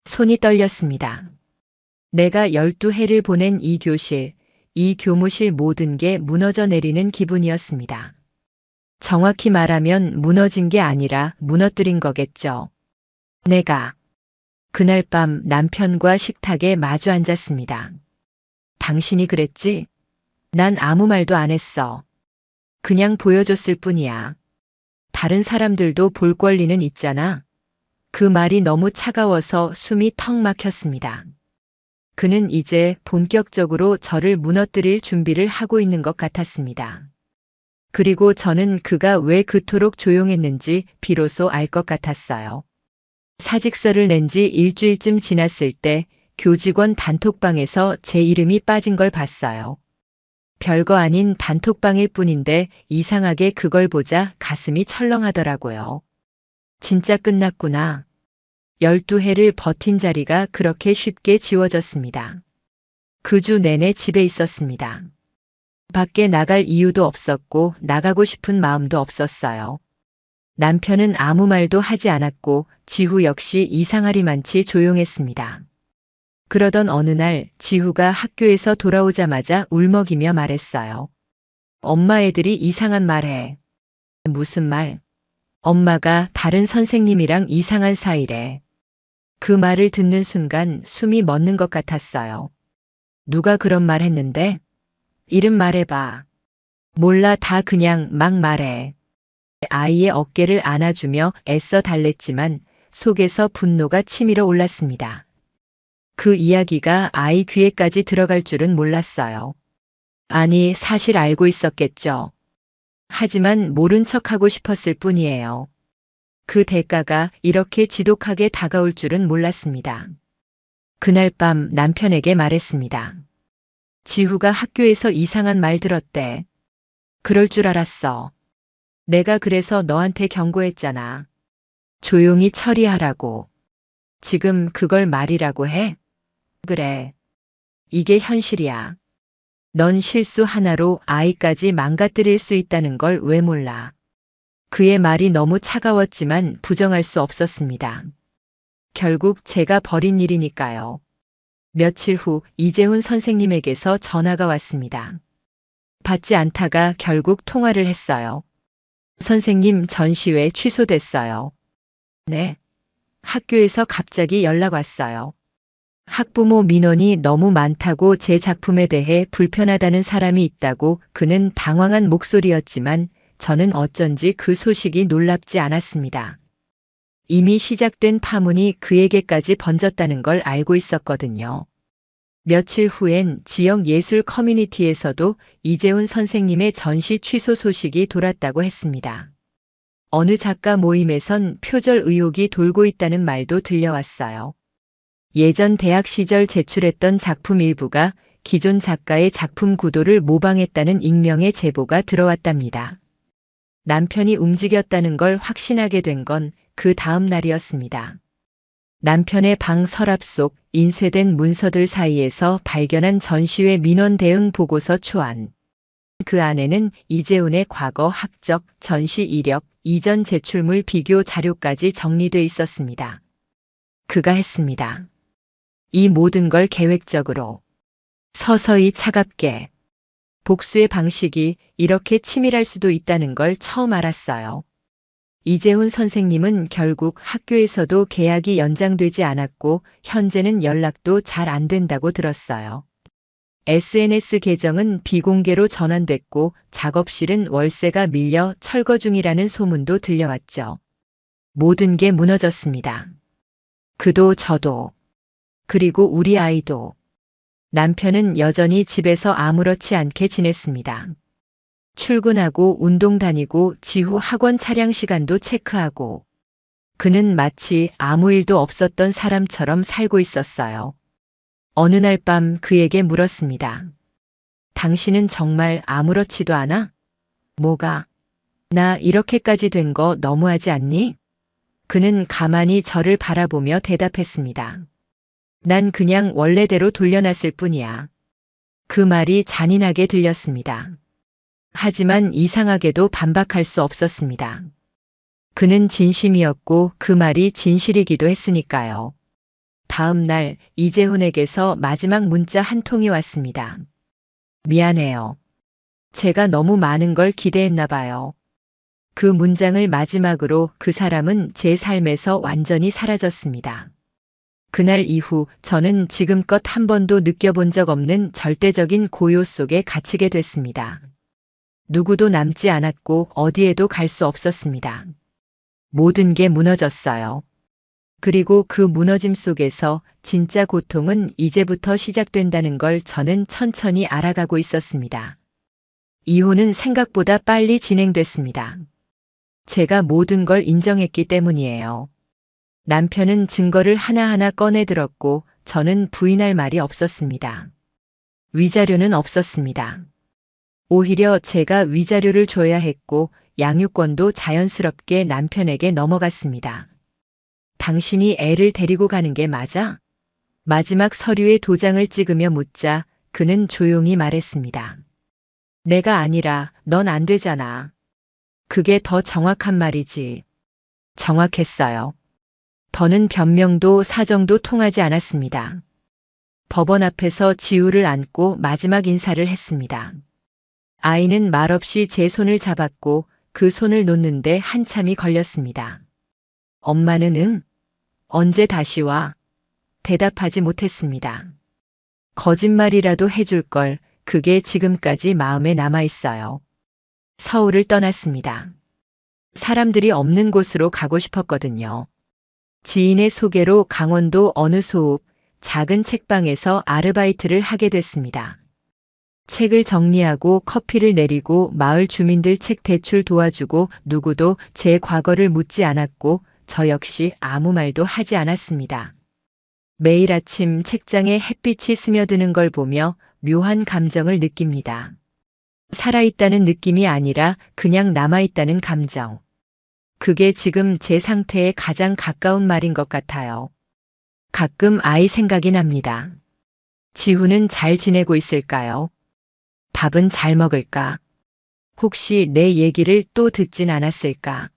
손이 떨렸습니다. 내가 12해를 보낸 이 교실, 이 교무실 모든 게 무너져 내리는 기분이었습니다. 정확히 말하면 무너진 게 아니라 무너뜨린 거겠죠. 내가 그날 밤 남편과 식탁에 마주 앉았습니다. 당신이 그랬지? 난 아무 말도 안 했어. 그냥 보여줬을 뿐이야. 다른 사람들도 볼 권리는 있잖아. 그 말이 너무 차가워서 숨이 턱 막혔습니다. 그는 이제 본격적으로 저를 무너뜨릴 준비를 하고 있는 것 같았습니다. 그리고 저는 그가 왜 그토록 조용했는지 비로소 알 것 같았어요. 사직서를 낸 지 일주일쯤 지났을 때 교직원 단톡방에서 제 이름이 빠진 걸 봤어요. 별거 아닌 단톡방일 뿐인데 이상하게 그걸 보자 가슴이 철렁하더라고요. 진짜 끝났구나. 12해를 버틴 자리가 그렇게 쉽게 지워졌습니다. 그 주 내내 집에 있었습니다. 밖에 나갈 이유도 없었고 나가고 싶은 마음도 없었어요. 남편은 아무 말도 하지 않았고 지후 역시 이상하리만치 조용했습니다. 그러던 어느 날 지후가 학교에서 돌아오자마자 울먹이며 말했어요. 엄마 애들이 이상한 말 해. 무슨 말? 엄마가 다른 선생님이랑 이상한 사이래. 그 말을 듣는 순간 숨이 멎는 것 같았어요. 누가 그런 말 했는데? 이름 말해봐. 몰라, 다 그냥 막 말해. 아이의 어깨를 안아주며 애써 달랬지만 속에서 분노가 치밀어 올랐습니다. 그 이야기가 아이 귀에까지 들어갈 줄은 몰랐어요. 아니, 사실 알고 있었겠죠. 하지만 모른 척하고 싶었을 뿐이에요. 그 대가가 이렇게 지독하게 다가올 줄은 몰랐습니다. 그날 밤 남편에게 말했습니다. 지후가 학교에서 이상한 말 들었대. 그럴 줄 알았어. 내가 그래서 너한테 경고했잖아. 조용히 처리하라고. 지금 그걸 말이라고 해? 그래. 이게 현실이야. 넌 실수 하나로 아이까지 망가뜨릴 수 있다는 걸 왜 몰라. 그의 말이 너무 차가웠지만 부정할 수 없었습니다. 결국 제가 벌인 일이니까요. 며칠 후 이재훈 선생님에게서 전화가 왔습니다. 받지 않다가 결국 통화를 했어요. 선생님, 전시회 취소됐어요. 네. 학교에서 갑자기 연락 왔어요. 학부모 민원이 너무 많다고 제 작품에 대해 불편하다는 사람이 있다고. 그는 당황한 목소리였지만 저는 어쩐지 그 소식이 놀랍지 않았습니다. 이미 시작된 파문이 그에게까지 번졌다는 걸 알고 있었거든요. 며칠 후엔 지역 예술 커뮤니티에서도 이재훈 선생님의 전시 취소 소식이 돌았다고 했습니다. 어느 작가 모임에선 표절 의혹이 돌고 있다는 말도 들려왔어요. 예전 대학 시절 제출했던 작품 일부가 기존 작가의 작품 구도를 모방했다는 익명의 제보가 들어왔답니다. 남편이 움직였다는 걸 확신하게 된 건 그 다음 날이었습니다. 남편의 방 서랍 속 인쇄된 문서들 사이에서 발견한 전시회 민원 대응 보고서 초안. 그 안에는 이재훈의 과거 학적, 전시 이력, 이전 제출물 비교 자료까지 정리돼 있었습니다. 그가 했습니다. 이 모든 걸 계획적으로, 서서히 차갑게. 복수의 방식이 이렇게 치밀할 수도 있다는 걸 처음 알았어요. 이재훈 선생님은 결국 학교에서도 계약이 연장되지 않았고 현재는 연락도 잘 안 된다고 들었어요. SNS 계정은 비공개로 전환됐고 작업실은 월세가 밀려 철거 중이라는 소문도 들려왔죠. 모든 게 무너졌습니다. 그도 저도. 그리고 우리 아이도. 남편은 여전히 집에서 아무렇지 않게 지냈습니다. 출근하고 운동 다니고 지후 학원 차량 시간도 체크하고. 그는 마치 아무 일도 없었던 사람처럼 살고 있었어요. 어느 날 밤 그에게 물었습니다. 당신은 정말 아무렇지도 않아? 뭐가? 나 이렇게까지 된 거 너무하지 않니? 그는 가만히 저를 바라보며 대답했습니다. 난 그냥 원래대로 돌려놨을 뿐이야. 그 말이 잔인하게 들렸습니다. 하지만 이상하게도 반박할 수 없었습니다. 그는 진심이었고 그 말이 진실이기도 했으니까요. 다음 날 이재훈에게서 마지막 문자 한 통이 왔습니다. 미안해요. 제가 너무 많은 걸 기대했나 봐요. 그 문장을 마지막으로 그 사람은 제 삶에서 완전히 사라졌습니다. 그날 이후 저는 지금껏 한 번도 느껴본 적 없는 절대적인 고요 속에 갇히게 됐습니다. 누구도 남지 않았고 어디에도 갈 수 없었습니다. 모든 게 무너졌어요. 그리고 그 무너짐 속에서 진짜 고통은 이제부터 시작된다는 걸 저는 천천히 알아가고 있었습니다. 이혼은 생각보다 빨리 진행됐습니다. 제가 모든 걸 인정했기 때문이에요. 남편은 증거를 하나하나 꺼내 들었고 저는 부인할 말이 없었습니다. 위자료는 없었습니다. 오히려 제가 위자료를 줘야 했고 양육권도 자연스럽게 남편에게 넘어갔습니다. 당신이 애를 데리고 가는 게 맞아? 마지막 서류에 도장을 찍으며 묻자 그는 조용히 말했습니다. 내가 아니라 넌 안 되잖아. 그게 더 정확한 말이지. 정확했어요. 더는 변명도 사정도 통하지 않았습니다. 법원 앞에서 지우를 안고 마지막 인사를 했습니다. 아이는 말없이 제 손을 잡았고 그 손을 놓는데 한참이 걸렸습니다. 엄마는 응? 언제 다시 와? 대답하지 못했습니다. 거짓말이라도 해줄 걸 그게 지금까지 마음에 남아 있어요. 서울을 떠났습니다. 사람들이 없는 곳으로 가고 싶었거든요. 지인의 소개로 강원도 어느 소읍 작은 책방에서 아르바이트를 하게 됐습니다. 책을 정리하고 커피를 내리고 마을 주민들 책 대출 도와주고 누구도 제 과거를 묻지 않았고 저 역시 아무 말도 하지 않았습니다. 매일 아침 책장에 햇빛이 스며드는 걸 보며 묘한 감정을 느낍니다. 살아있다는 느낌이 아니라 그냥 남아있다는 감정. 그게 지금 제 상태에 가장 가까운 말인 것 같아요. 가끔 아이 생각이 납니다. 지훈은 잘 지내고 있을까요? 밥은 잘 먹을까? 혹시 내 얘기를 또 듣진 않았을까?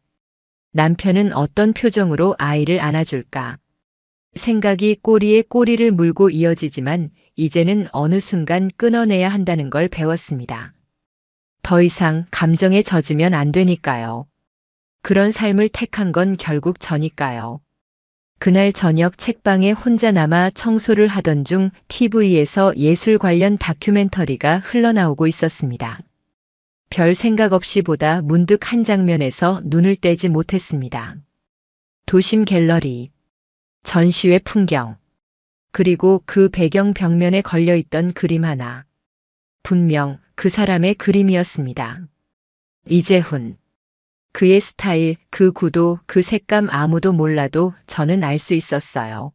남편은 어떤 표정으로 아이를 안아줄까? 생각이 꼬리에 꼬리를 물고 이어지지만 이제는 어느 순간 끊어내야 한다는 걸 배웠습니다. 더 이상 감정에 젖으면 안 되니까요. 그런 삶을 택한 건 결국 저니까요. 그날 저녁 책방에 혼자 남아 청소를 하던 중 TV에서 예술 관련 다큐멘터리가 흘러나오고 있었습니다. 별 생각 없이 보다 문득 한 장면에서 눈을 떼지 못했습니다. 도심 갤러리, 전시회 풍경, 그리고 그 배경 벽면에 걸려있던 그림 하나. 분명 그 사람의 그림이었습니다. 이재훈. 그의 스타일, 그 구도, 그 색감 아무도 몰라도 저는 알 수 있었어요.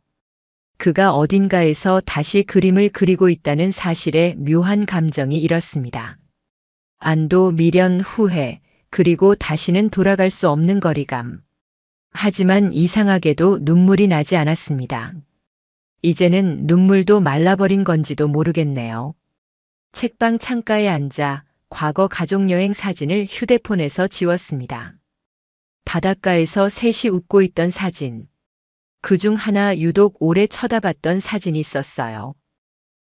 그가 어딘가에서 다시 그림을 그리고 있다는 사실에 묘한 감정이 일었습니다. 안도, 미련, 후회, 그리고 다시는 돌아갈 수 없는 거리감. 하지만 이상하게도 눈물이 나지 않았습니다. 이제는 눈물도 말라버린 건지도 모르겠네요. 책방 창가에 앉아 과거 가족여행 사진을 휴대폰에서 지웠습니다. 바닷가에서 셋이 웃고 있던 사진. 그중 하나 유독 오래 쳐다봤던 사진이 있었어요.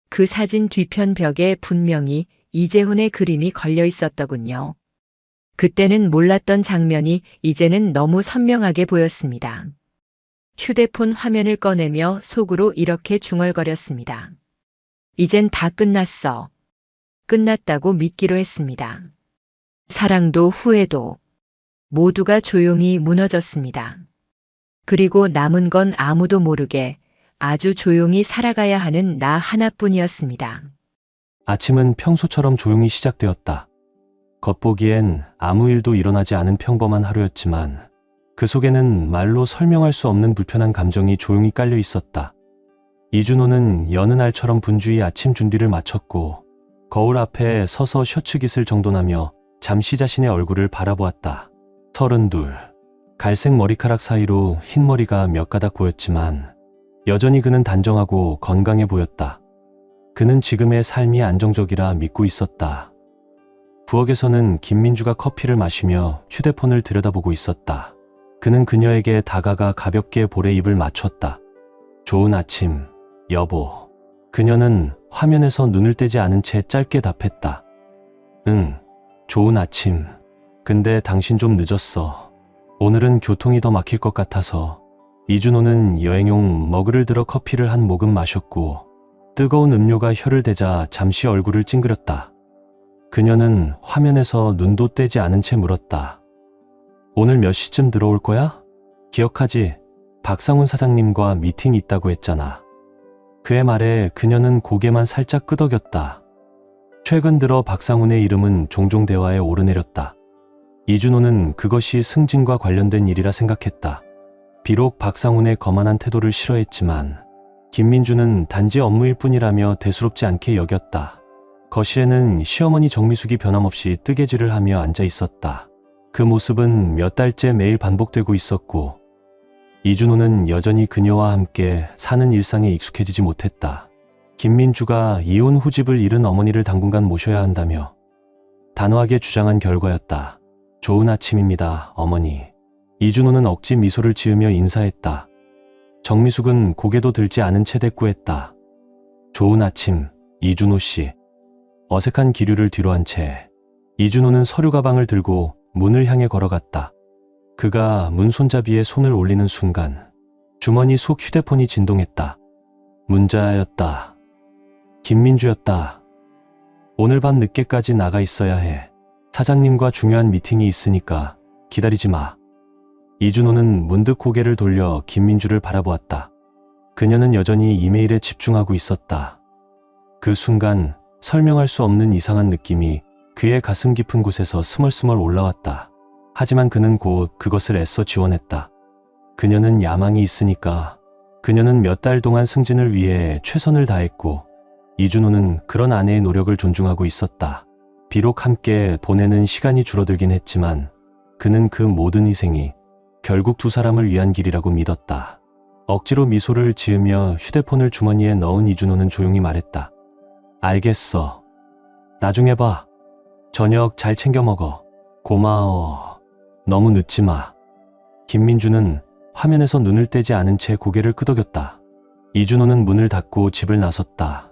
그 사진 뒤편 벽에 분명히 이재훈의 그림이 걸려 있었더군요. 그때는 몰랐던 장면이 이제는 너무 선명하게 보였습니다. 휴대폰 화면을 꺼내며 속으로 이렇게 중얼거렸습니다. 이젠 다 끝났어. 끝났다고 믿기로 했습니다. 사랑도 후회도 모두가 조용히 무너졌습니다. 그리고 남은 건 아무도 모르게 아주 조용히 살아가야 하는 나 하나뿐이었습니다. 아침은 평소처럼 조용히 시작되었다. 겉보기엔 아무 일도 일어나지 않은 평범한 하루였지만 그 속에는 말로 설명할 수 없는 불편한 감정이 조용히 깔려 있었다. 이준호는 여느 날처럼 분주히 아침 준비를 마쳤고 거울 앞에 서서 셔츠 깃을 정돈하며 잠시 자신의 얼굴을 바라보았다. 32. 갈색 머리카락 사이로 흰머리가 몇 가닥 보였지만 여전히 그는 단정하고 건강해 보였다. 그는 지금의 삶이 안정적이라 믿고 있었다. 부엌에서는 김민주가 커피를 마시며 휴대폰을 들여다보고 있었다. 그는 그녀에게 다가가 가볍게 볼에 입을 맞췄다. 좋은 아침, 여보. 그녀는 화면에서 눈을 떼지 않은 채 짧게 답했다. 응, 좋은 아침. 근데 당신 좀 늦었어. 오늘은 교통이 더 막힐 것 같아서. 이준호는 여행용 머그를 들어 커피를 한 모금 마셨고 뜨거운 음료가 혀를 대자 잠시 얼굴을 찡그렸다. 그녀는 화면에서 눈도 떼지 않은 채 물었다. 오늘 몇 시쯤 들어올 거야? 기억하지? 박상훈 사장님과 미팅 있다고 했잖아. 그의 말에 그녀는 고개만 살짝 끄덕였다. 최근 들어 박상훈의 이름은 종종 대화에 오르내렸다. 이준호는 그것이 승진과 관련된 일이라 생각했다. 비록 박상훈의 거만한 태도를 싫어했지만 김민주는 단지 업무일 뿐이라며 대수롭지 않게 여겼다. 거실에는 시어머니 정미숙이 변함없이 뜨개질을 하며 앉아 있었다. 그 모습은 몇 달째 매일 반복되고 있었고 이준호는 여전히 그녀와 함께 사는 일상에 익숙해지지 못했다. 김민주가 이혼 후 집을 잃은 어머니를 당분간 모셔야 한다며 단호하게 주장한 결과였다. 좋은 아침입니다, 어머니. 이준호는 억지 미소를 지으며 인사했다. 정미숙은 고개도 들지 않은 채 대꾸했다. 좋은 아침, 이준호 씨. 어색한 기류를 뒤로 한 채 이준호는 서류 가방을 들고 문을 향해 걸어갔다. 그가 문 손잡이에 손을 올리는 순간 주머니 속 휴대폰이 진동했다. 문자였다. 김민주였다. 오늘 밤 늦게까지 나가 있어야 해. 사장님과 중요한 미팅이 있으니까 기다리지 마. 이준호는 문득 고개를 돌려 김민주를 바라보았다. 그녀는 여전히 이메일에 집중하고 있었다. 그 순간 설명할 수 없는 이상한 느낌이 그의 가슴 깊은 곳에서 스멀스멀 올라왔다. 하지만 그는 곧 그것을 애써 지워냈다. 그녀는 야망이 있으니까. 그녀는 몇 달 동안 승진을 위해 최선을 다했고 이준호는 그런 아내의 노력을 존중하고 있었다. 비록 함께 보내는 시간이 줄어들긴 했지만 그는 그 모든 희생이 결국 두 사람을 위한 길이라고 믿었다. 억지로 미소를 지으며 휴대폰을 주머니에 넣은 이준호는 조용히 말했다. 알겠어. 나중에 봐. 저녁 잘 챙겨 먹어. 고마워. 너무 늦지 마. 김민주는 화면에서 눈을 떼지 않은 채 고개를 끄덕였다. 이준호는 문을 닫고 집을 나섰다.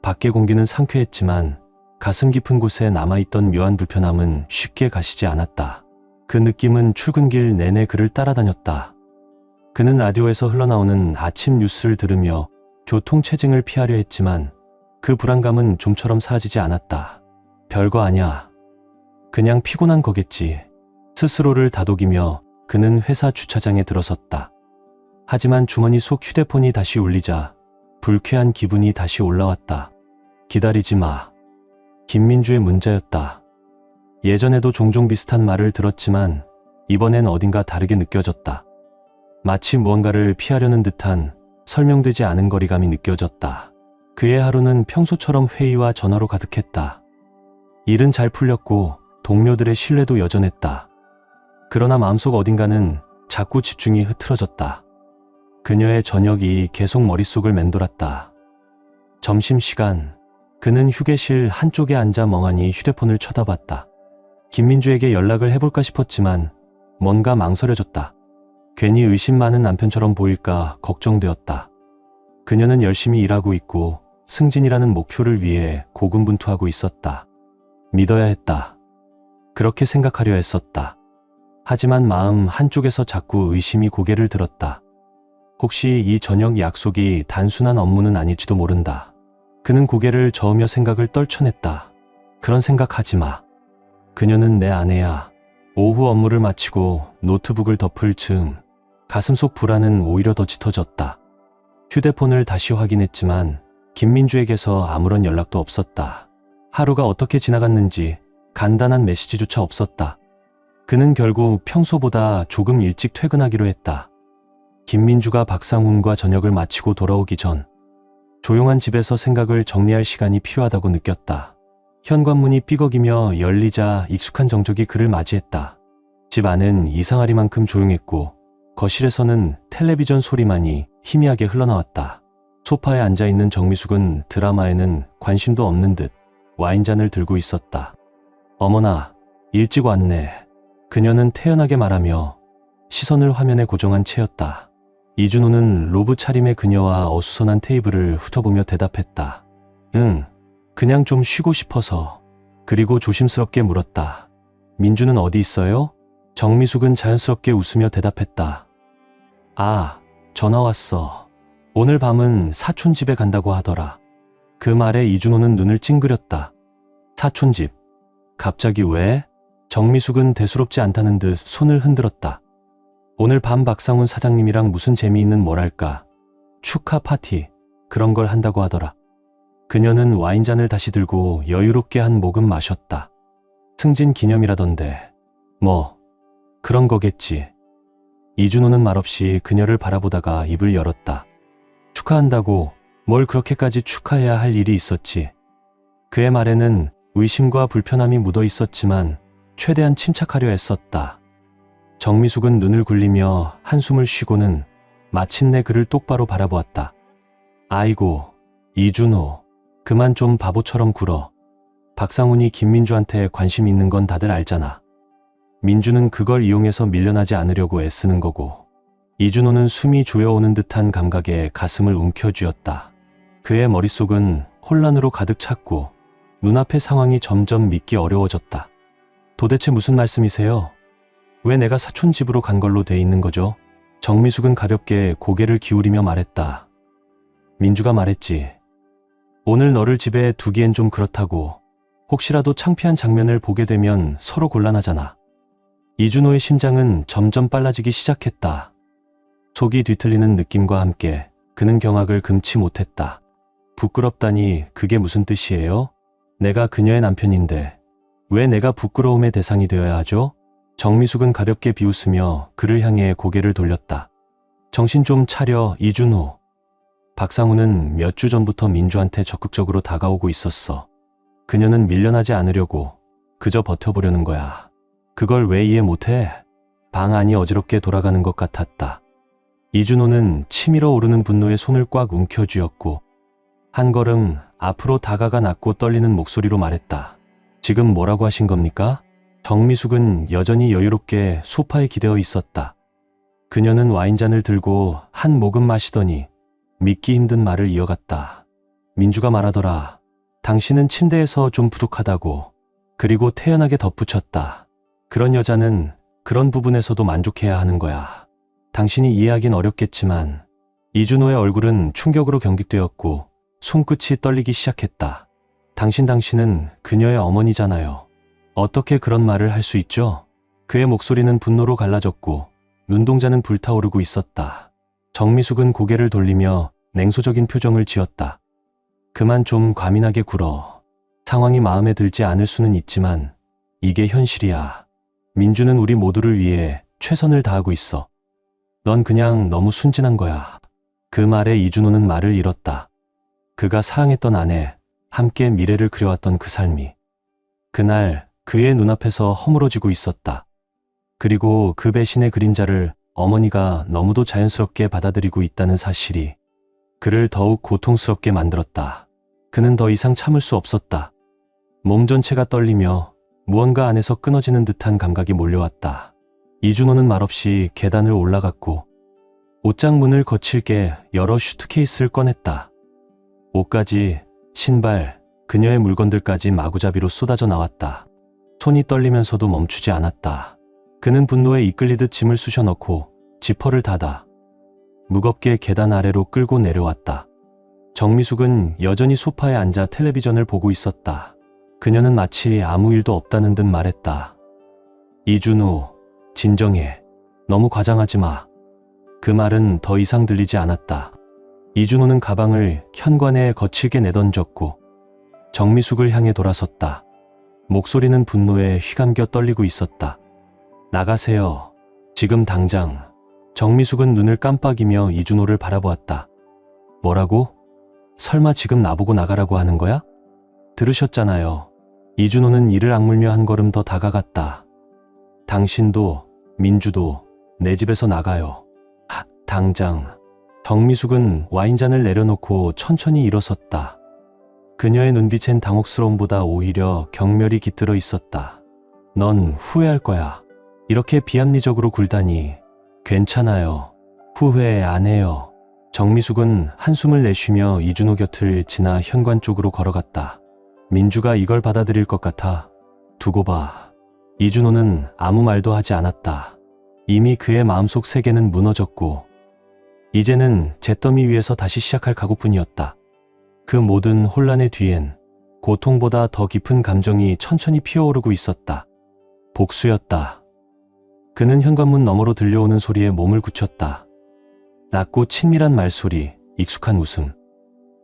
밖의 공기는 상쾌했지만 가슴 깊은 곳에 남아있던 묘한 불편함은 쉽게 가시지 않았다. 그 느낌은 출근길 내내 그를 따라다녔다. 그는 라디오에서 흘러나오는 아침 뉴스를 들으며 교통체증을 피하려 했지만 그 불안감은 좀처럼 사라지지 않았다. 별거 아냐. 그냥 피곤한 거겠지. 스스로를 다독이며 그는 회사 주차장에 들어섰다. 하지만 주머니 속 휴대폰이 다시 울리자 불쾌한 기분이 다시 올라왔다. 기다리지 마. 김민주의 문자였다. 예전에도 종종 비슷한 말을 들었지만 이번엔 어딘가 다르게 느껴졌다. 마치 무언가를 피하려는 듯한 설명되지 않은 거리감이 느껴졌다. 그의 하루는 평소처럼 회의와 전화로 가득했다. 일은 잘 풀렸고 동료들의 신뢰도 여전했다. 그러나 마음속 어딘가는 자꾸 집중이 흐트러졌다. 그녀의 저녁이 계속 머릿속을 맴돌았다. 점심시간, 그는 휴게실 한쪽에 앉아 멍하니 휴대폰을 쳐다봤다. 김민주에게 연락을 해볼까 싶었지만 뭔가 망설여졌다. 괜히 의심 많은 남편처럼 보일까 걱정되었다. 그녀는 열심히 일하고 있고 승진이라는 목표를 위해 고군분투하고 있었다. 믿어야 했다. 그렇게 생각하려 했었다. 하지만 마음 한쪽에서 자꾸 의심이 고개를 들었다. 혹시 이 저녁 약속이 단순한 업무는 아닐지도 모른다. 그는 고개를 저으며 생각을 떨쳐냈다. 그런 생각하지 마. 그녀는 내 아내야. 오후 업무를 마치고 노트북을 덮을 즈음 가슴속 불안은 오히려 더 짙어졌다. 휴대폰을 다시 확인했지만 김민주에게서 아무런 연락도 없었다. 하루가 어떻게 지나갔는지 간단한 메시지조차 없었다. 그는 결국 평소보다 조금 일찍 퇴근하기로 했다. 김민주가 박상훈과 저녁을 마치고 돌아오기 전 조용한 집에서 생각을 정리할 시간이 필요하다고 느꼈다. 현관문이 삐걱이며 열리자 익숙한 정적이 그를 맞이했다. 집 안은 이상하리만큼 조용했고 거실에서는 텔레비전 소리만이 희미하게 흘러나왔다. 소파에 앉아있는 정미숙은 드라마에는 관심도 없는 듯 와인잔을 들고 있었다. 어머나, 일찍 왔네. 그녀는 태연하게 말하며 시선을 화면에 고정한 채였다. 이준호는 로브 차림의 그녀와 어수선한 테이블을 훑어보며 대답했다. 응, 그냥 좀 쉬고 싶어서. 그리고 조심스럽게 물었다. 민주는 어디 있어요? 정미숙은 자연스럽게 웃으며 대답했다. 아, 전화 왔어. 오늘 밤은 사촌 집에 간다고 하더라. 그 말에 이준호는 눈을 찡그렸다. 사촌 집? 갑자기 왜? 정미숙은 대수롭지 않다는 듯 손을 흔들었다. 오늘 밤 박상훈 사장님이랑 무슨 재미있는 뭐랄까 축하 파티 그런 걸 한다고 하더라. 그녀는 와인잔을 다시 들고 여유롭게 한 모금 마셨다. 승진 기념이라던데. 뭐 그런 거겠지. 이준호는 말없이 그녀를 바라보다가 입을 열었다. 축하한다고. 뭘 그렇게까지 축하해야 할 일이 있었지. 그의 말에는 의심과 불편함이 묻어 있었지만 최대한 침착하려 애썼다. 정미숙은 눈을 굴리며 한숨을 쉬고는 마침내 그를 똑바로 바라보았다. 아이고, 이준호, 그만 좀 바보처럼 굴어. 박상훈이 김민주한테 관심 있는 건 다들 알잖아. 민주는 그걸 이용해서 밀려나지 않으려고 애쓰는 거고. 이준호는 숨이 조여오는 듯한 감각에 가슴을 움켜쥐었다. 그의 머릿속은 혼란으로 가득 찼고 눈앞의 상황이 점점 믿기 어려워졌다. 도대체 무슨 말씀이세요? 왜 내가 사촌 집으로 간 걸로 돼 있는 거죠? 정미숙은 가볍게 고개를 기울이며 말했다. 민주가 말했지. 오늘 너를 집에 두기엔 좀 그렇다고. 혹시라도 창피한 장면을 보게 되면 서로 곤란하잖아. 이준호의 심장은 점점 빨라지기 시작했다. 속이 뒤틀리는 느낌과 함께 그는 경악을 금치 못했다. 부끄럽다니 그게 무슨 뜻이에요? 내가 그녀의 남편인데 왜 내가 부끄러움의 대상이 되어야 하죠? 정미숙은 가볍게 비웃으며 그를 향해 고개를 돌렸다. 정신 좀 차려, 이준호. 박상우는 몇 주 전부터 민주한테 적극적으로 다가오고 있었어. 그녀는 밀려나지 않으려고 그저 버텨보려는 거야. 그걸 왜 이해 못해? 방 안이 어지럽게 돌아가는 것 같았다. 이준호는 치밀어 오르는 분노에 손을 꽉 움켜쥐었고 한 걸음 앞으로 다가가 낮고 떨리는 목소리로 말했다. 지금 뭐라고 하신 겁니까? 정미숙은 여전히 여유롭게 소파에 기대어 있었다. 그녀는 와인잔을 들고 한 모금 마시더니 믿기 힘든 말을 이어갔다. 민주가 말하더라. 당신은 침대에서 좀 부족하다고. 그리고 태연하게 덧붙였다. 그런 여자는 그런 부분에서도 만족해야 하는 거야. 당신이 이해하긴 어렵겠지만 이준호의 얼굴은 충격으로 경직되었고 손끝이 떨리기 시작했다. 당신은 그녀의 어머니잖아요. 어떻게 그런 말을 할 수 있죠? 그의 목소리는 분노로 갈라졌고 눈동자는 불타오르고 있었다. 정미숙은 고개를 돌리며 냉소적인 표정을 지었다. 그만 좀 과민하게 굴어. 상황이 마음에 들지 않을 수는 있지만 이게 현실이야. 민주는 우리 모두를 위해 최선을 다하고 있어. 넌 그냥 너무 순진한 거야. 그 말에 이준호는 말을 잃었다. 그가 사랑했던 아내, 함께 미래를 그려왔던 그 삶이 그날 그의 눈앞에서 허물어지고 있었다. 그리고 그 배신의 그림자를 어머니가 너무도 자연스럽게 받아들이고 있다는 사실이 그를 더욱 고통스럽게 만들었다. 그는 더 이상 참을 수 없었다. 몸 전체가 떨리며 무언가 안에서 끊어지는 듯한 감각이 몰려왔다. 이준호는 말없이 계단을 올라갔고 옷장 문을 거칠게 열어 슈트케이스를 꺼냈다. 옷가지, 신발, 그녀의 물건들까지 마구잡이로 쏟아져 나왔다. 손이 떨리면서도 멈추지 않았다. 그는 분노에 이끌리듯 짐을 쑤셔 넣고 지퍼를 닫아 무겁게 계단 아래로 끌고 내려왔다. 정미숙은 여전히 소파에 앉아 텔레비전을 보고 있었다. 그녀는 마치 아무 일도 없다는 듯 말했다. 이준호, 진정해. 너무 과장하지 마. 그 말은 더 이상 들리지 않았다. 이준호는 가방을 현관에 거칠게 내던졌고 정미숙을 향해 돌아섰다. 목소리는 분노에 휘감겨 떨리고 있었다. 나가세요. 지금 당장. 정미숙은 눈을 깜빡이며 이준호를 바라보았다. 뭐라고? 설마 지금 나보고 나가라고 하는 거야? 들으셨잖아요. 이준호는 이를 악물며 한 걸음 더 다가갔다. 당신도, 민주도 내 집에서 나가요. 당장. 정미숙은 와인잔을 내려놓고 천천히 일어섰다. 그녀의 눈빛엔 당혹스러움보다 오히려 경멸이 깃들어 있었다. 넌 후회할 거야. 이렇게 비합리적으로 굴다니. 괜찮아요. 후회 안 해요. 정미숙은 한숨을 내쉬며 이준호 곁을 지나 현관 쪽으로 걸어갔다. 민주가 이걸 받아들일 것 같아. 두고 봐. 이준호는 아무 말도 하지 않았다. 이미 그의 마음속 세계는 무너졌고 이제는 잿더미 위에서 다시 시작할 각오뿐이었다. 그 모든 혼란의 뒤엔 고통보다 더 깊은 감정이 천천히 피어오르고 있었다. 복수였다. 그는 현관문 너머로 들려오는 소리에 몸을 굳혔다. 낮고 친밀한 말소리, 익숙한 웃음.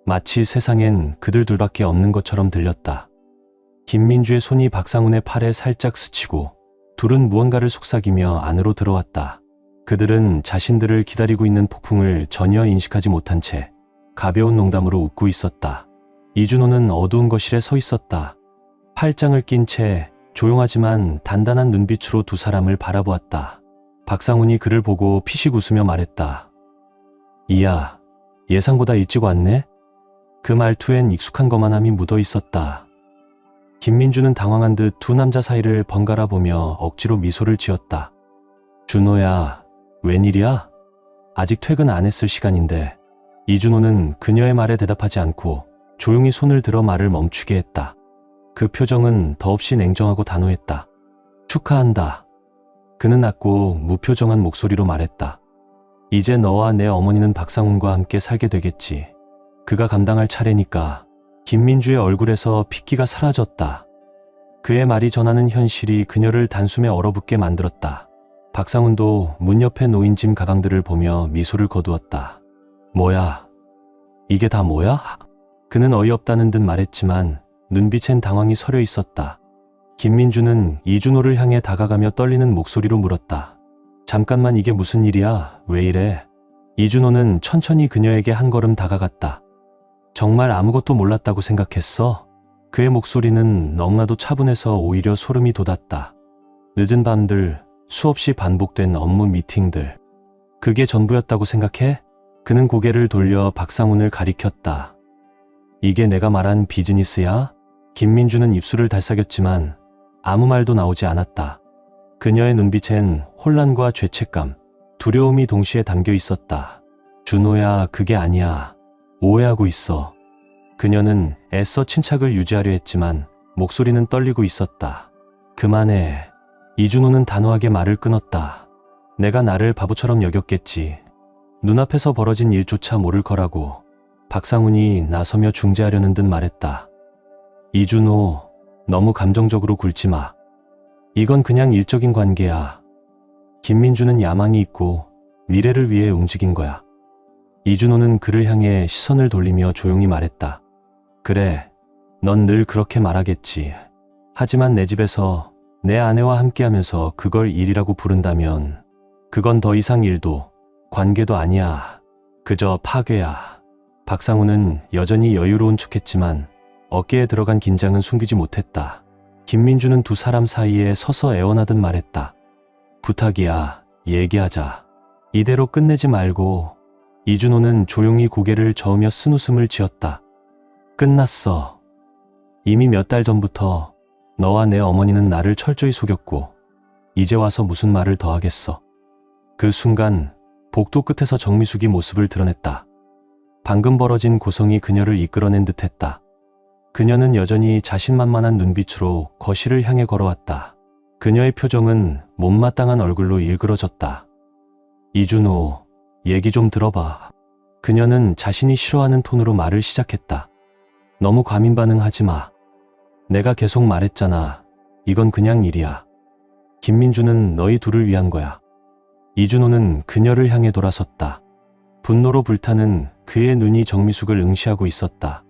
마치 세상엔 그들 둘밖에 없는 것처럼 들렸다. 김민주의 손이 박상훈의 팔에 살짝 스치고 둘은 무언가를 속삭이며 안으로 들어왔다. 그들은 자신들을 기다리고 있는 폭풍을 전혀 인식하지 못한 채 가벼운 농담으로 웃고 있었다. 이준호는 어두운 거실에 서 있었다. 팔짱을 낀 채 조용하지만 단단한 눈빛으로 두 사람을 바라보았다. 박상훈이 그를 보고 피식 웃으며 말했다. 이야, 예상보다 일찍 왔네? 그 말투엔 익숙한 거만함이 묻어 있었다. 김민주는 당황한 듯 두 남자 사이를 번갈아 보며 억지로 미소를 지었다. 준호야, 웬일이야? 아직 퇴근 안 했을 시간인데. 이준호는 그녀의 말에 대답하지 않고 조용히 손을 들어 말을 멈추게 했다. 그 표정은 더없이 냉정하고 단호했다. 축하한다. 그는 낮고 무표정한 목소리로 말했다. 이제 너와 내 어머니는 박상훈과 함께 살게 되겠지. 그가 감당할 차례니까. 김민주의 얼굴에서 핏기가 사라졌다. 그의 말이 전하는 현실이 그녀를 단숨에 얼어붙게 만들었다. 박상훈도 문 옆에 놓인 짐 가방들을 보며 미소를 거두었다. 뭐야? 이게 다 뭐야? 그는 어이없다는 듯 말했지만 눈빛엔 당황이 서려 있었다. 김민주는 이준호를 향해 다가가며 떨리는 목소리로 물었다. 잠깐만, 이게 무슨 일이야? 왜 이래? 이준호는 천천히 그녀에게 한 걸음 다가갔다. 정말 아무것도 몰랐다고 생각했어? 그의 목소리는 너무나도 차분해서 오히려 소름이 돋았다. 늦은 밤들, 수없이 반복된 업무 미팅들. 그게 전부였다고 생각해? 그는 고개를 돌려 박상훈을 가리켰다. 이게 내가 말한 비즈니스야? 김민주는 입술을 달싹였지만 아무 말도 나오지 않았다. 그녀의 눈빛엔 혼란과 죄책감, 두려움이 동시에 담겨 있었다. 준호야, 그게 아니야. 오해하고 있어. 그녀는 애써 침착을 유지하려 했지만 목소리는 떨리고 있었다. 그만해. 이준호는 단호하게 말을 끊었다. 내가 나를 바보처럼 여겼겠지. 눈앞에서 벌어진 일조차 모를 거라고. 박상훈이 나서며 중재하려는 듯 말했다. 이준호, 너무 감정적으로 굴지 마. 이건 그냥 일적인 관계야. 김민주는 야망이 있고 미래를 위해 움직인 거야. 이준호는 그를 향해 시선을 돌리며 조용히 말했다. 그래, 넌 늘 그렇게 말하겠지. 하지만 내 집에서 내 아내와 함께하면서 그걸 일이라고 부른다면 그건 더 이상 일도 관계도 아니야. 그저 파괴야. 박상훈은 여전히 여유로운 척했지만 어깨에 들어간 긴장은 숨기지 못했다. 김민주는 두 사람 사이에 서서 애원하듯 말했다. 부탁이야, 얘기하자. 이대로 끝내지 말고. 이준호는 조용히 고개를 저으며 쓴웃음을 지었다. 끝났어. 이미 몇 달 전부터 너와 내 어머니는 나를 철저히 속였고 이제 와서 무슨 말을 더 하겠어. 그 순간 복도 끝에서 정미숙이 모습을 드러냈다. 방금 벌어진 고성이 그녀를 이끌어낸 듯했다. 그녀는 여전히 자신만만한 눈빛으로 거실을 향해 걸어왔다. 그녀의 표정은 못마땅한 얼굴로 일그러졌다. 이준호, 얘기 좀 들어봐. 그녀는 자신이 싫어하는 톤으로 말을 시작했다. 너무 과민 반응하지 마. 내가 계속 말했잖아. 이건 그냥 일이야. 김민주는 너희 둘을 위한 거야. 이준호는 그녀를 향해 돌아섰다. 분노로 불타는 그의 눈이 정미숙을 응시하고 있었다.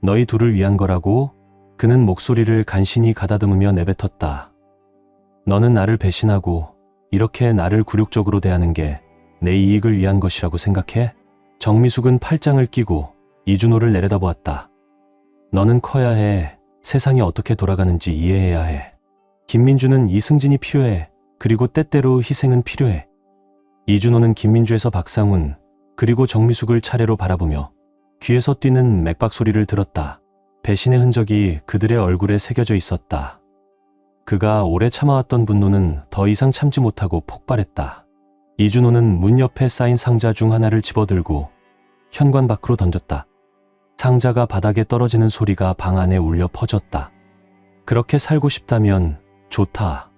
너희 둘을 위한 거라고? 그는 목소리를 간신히 가다듬으며 내뱉었다. 너는 나를 배신하고 이렇게 나를 굴욕적으로 대하는 게 내 이익을 위한 것이라고 생각해? 정미숙은 팔짱을 끼고 이준호를 내려다보았다. 너는 커야 해. 세상이 어떻게 돌아가는지 이해해야 해. 김민주는 이승진이 필요해. 그리고 때때로 희생은 필요해. 이준호는 김민주에서 박상훈, 그리고 정미숙을 차례로 바라보며 귀에서 뛰는 맥박 소리를 들었다. 배신의 흔적이 그들의 얼굴에 새겨져 있었다. 그가 오래 참아왔던 분노는 더 이상 참지 못하고 폭발했다. 이준호는 문 옆에 쌓인 상자 중 하나를 집어들고 현관 밖으로 던졌다. 상자가 바닥에 떨어지는 소리가 방 안에 울려 퍼졌다. 그렇게 살고 싶다면 좋다.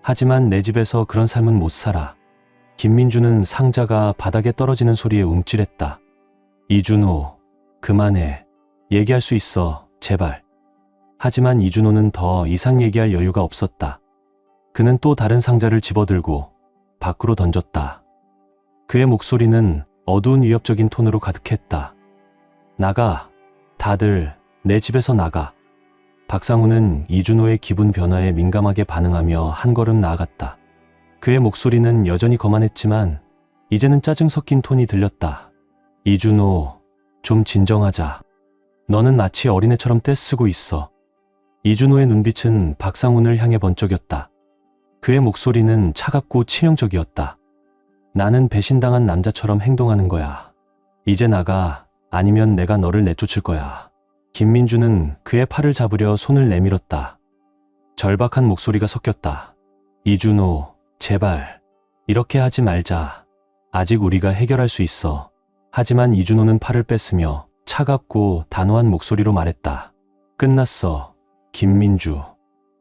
하지만 내 집에서 그런 삶은 못 살아. 김민주는 상자가 바닥에 떨어지는 소리에 움찔했다. 이준호, 그만해. 얘기할 수 있어, 제발. 하지만 이준호는 더 이상 얘기할 여유가 없었다. 그는 또 다른 상자를 집어들고 밖으로 던졌다. 그의 목소리는 어두운 위협적인 톤으로 가득했다. 나가. 다들 내 집에서 나가. 박상훈은 이준호의 기분 변화에 민감하게 반응하며 한 걸음 나아갔다. 그의 목소리는 여전히 거만했지만 이제는 짜증 섞인 톤이 들렸다. 이준호, 좀 진정하자. 너는 마치 어린애처럼 떼쓰고 있어. 이준호의 눈빛은 박상훈을 향해 번쩍였다. 그의 목소리는 차갑고 치명적이었다. 나는 배신당한 남자처럼 행동하는 거야. 이제 나가. 아니면 내가 너를 내쫓을 거야. 김민주는 그의 팔을 잡으려 손을 내밀었다. 절박한 목소리가 섞였다. 이준호, 제발. 이렇게 하지 말자. 아직 우리가 해결할 수 있어. 하지만 이준호는 팔을 뺐으며 차갑고 단호한 목소리로 말했다. 끝났어. 김민주.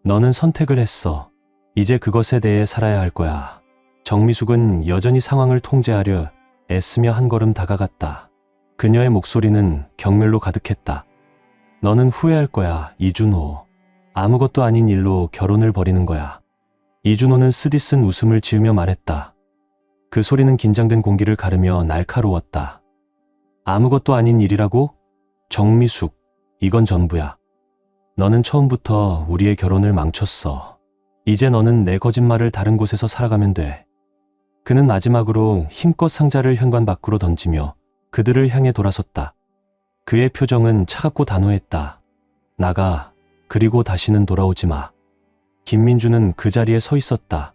너는 선택을 했어. 이제 그것에 대해 살아야 할 거야. 정미숙은 여전히 상황을 통제하려 애쓰며 한 걸음 다가갔다. 그녀의 목소리는 경멸로 가득했다. 너는 후회할 거야, 이준호. 아무것도 아닌 일로 결혼을 벌이는 거야. 이준호는 쓰디쓴 웃음을 지으며 말했다. 그 소리는 긴장된 공기를 가르며 날카로웠다. 아무것도 아닌 일이라고? 정미숙, 이건 전부야. 너는 처음부터 우리의 결혼을 망쳤어. 이제 너는 내 거짓말을 다른 곳에서 살아가면 돼. 그는 마지막으로 힘껏 상자를 현관 밖으로 던지며 그들을 향해 돌아섰다. 그의 표정은 차갑고 단호했다. 나가. 그리고 다시는 돌아오지 마. 김민주는 그 자리에 서 있었다.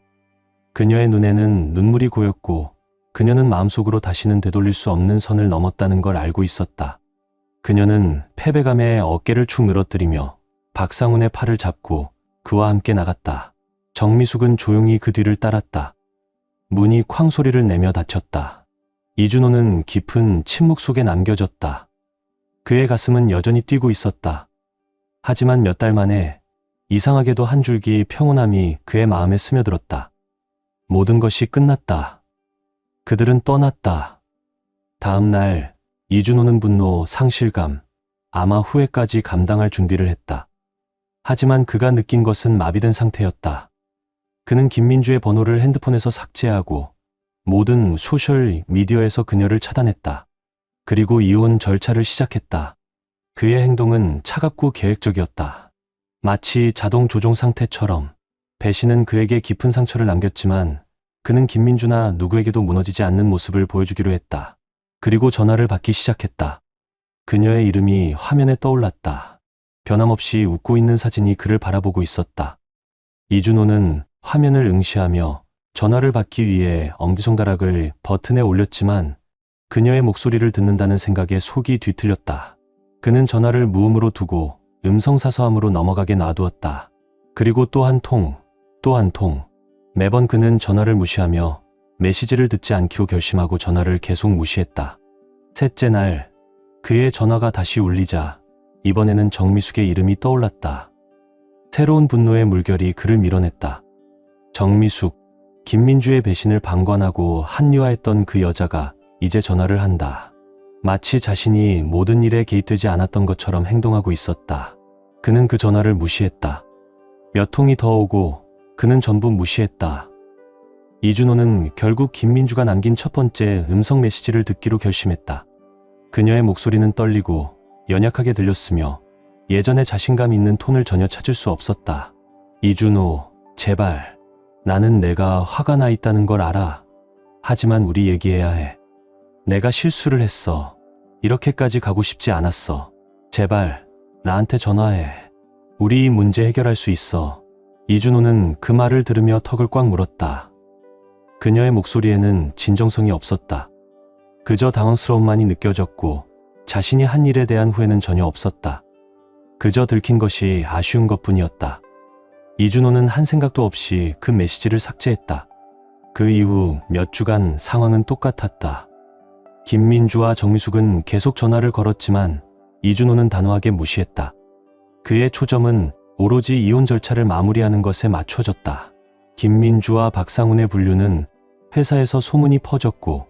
그녀의 눈에는 눈물이 고였고 그녀는 마음속으로 다시는 되돌릴 수 없는 선을 넘었다는 걸 알고 있었다. 그녀는 패배감에 어깨를 축 늘어뜨리며 박상훈의 팔을 잡고 그와 함께 나갔다. 정미숙은 조용히 그 뒤를 따랐다. 문이 쾅 소리를 내며 닫혔다. 이준호는 깊은 침묵 속에 남겨졌다. 그의 가슴은 여전히 뛰고 있었다. 하지만 몇 달 만에 이상하게도 한 줄기 평온함이 그의 마음에 스며들었다. 모든 것이 끝났다. 그들은 떠났다. 다음 날 이준호는 분노, 상실감, 아마 후회까지 감당할 준비를 했다. 하지만 그가 느낀 것은 마비된 상태였다. 그는 김민주의 번호를 핸드폰에서 삭제하고 모든 소셜 미디어에서 그녀를 차단했다. 그리고 이혼 절차를 시작했다. 그의 행동은 차갑고 계획적이었다. 마치 자동 조종 상태처럼. 배신은 그에게 깊은 상처를 남겼지만 그는 김민주나 누구에게도 무너지지 않는 모습을 보여주기로 했다. 그리고 전화를 받기 시작했다. 그녀의 이름이 화면에 떠올랐다. 변함없이 웃고 있는 사진이 그를 바라보고 있었다. 이준호는 화면을 응시하며 전화를 받기 위해 엄지손가락을 버튼에 올렸지만 그녀의 목소리를 듣는다는 생각에 속이 뒤틀렸다. 그는 전화를 무음으로 두고 음성사서함으로 넘어가게 놔두었다. 그리고 또 한 통, 또 한 통. 매번 그는 전화를 무시하며 메시지를 듣지 않기로 결심하고 전화를 계속 무시했다. 셋째 날, 그의 전화가 다시 울리자 이번에는 정미숙의 이름이 떠올랐다. 새로운 분노의 물결이 그를 밀어냈다. 정미숙, 김민주의 배신을 방관하고 합리화했던 그 여자가 이제 전화를 한다. 마치 자신이 모든 일에 개입되지 않았던 것처럼 행동하고 있었다. 그는 그 전화를 무시했다. 몇 통이 더 오고 그는 전부 무시했다. 이준호는 결국 김민주가 남긴 첫 번째 음성 메시지를 듣기로 결심했다. 그녀의 목소리는 떨리고 연약하게 들렸으며 예전의 자신감 있는 톤을 전혀 찾을 수 없었다. 이준호, 제발. 나는 내가 화가 나 있다는 걸 알아. 하지만 우리 얘기해야 해. 내가 실수를 했어. 이렇게까지 가고 싶지 않았어. 제발, 나한테 전화해. 우리 이 문제 해결할 수 있어. 이준호는 그 말을 들으며 턱을 꽉 물었다. 그녀의 목소리에는 진정성이 없었다. 그저 당황스러움만이 느껴졌고 자신이 한 일에 대한 후회는 전혀 없었다. 그저 들킨 것이 아쉬운 것뿐이었다. 이준호는 한 생각도 없이 그 메시지를 삭제했다. 그 이후 몇 주간 상황은 똑같았다. 김민주와 정미숙은 계속 전화를 걸었지만 이준호는 단호하게 무시했다. 그의 초점은 오로지 이혼 절차를 마무리하는 것에 맞춰졌다. 김민주와 박상훈의 분류는 회사에서 소문이 퍼졌고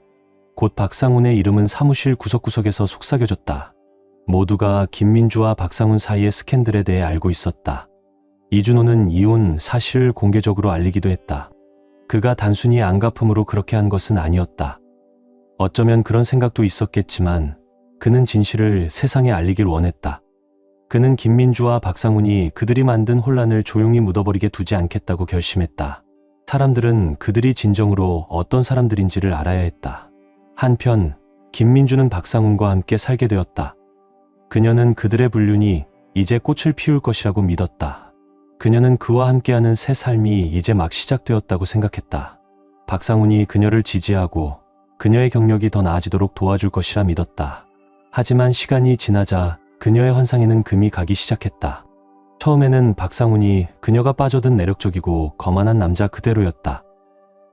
곧 박상훈의 이름은 사무실 구석구석에서 속삭여졌다. 모두가 김민주와 박상훈 사이의 스캔들에 대해 알고 있었다. 이준호는 이혼 사실을 공개적으로 알리기도 했다. 그가 단순히 안갚음으로 그렇게 한 것은 아니었다. 어쩌면 그런 생각도 있었겠지만 그는 진실을 세상에 알리길 원했다. 그는 김민주와 박상훈이 그들이 만든 혼란을 조용히 묻어버리게 두지 않겠다고 결심했다. 사람들은 그들이 진정으로 어떤 사람들인지를 알아야 했다. 한편 김민주는 박상훈과 함께 살게 되었다. 그녀는 그들의 불륜이 이제 꽃을 피울 것이라고 믿었다. 그녀는 그와 함께하는 새 삶이 이제 막 시작되었다고 생각했다. 박상훈이 그녀를 지지하고 그녀의 경력이 더 나아지도록 도와줄 것이라 믿었다. 하지만 시간이 지나자 그녀의 환상에는 금이 가기 시작했다. 처음에는 박상훈이 그녀가 빠져든 매력적이고 거만한 남자 그대로였다.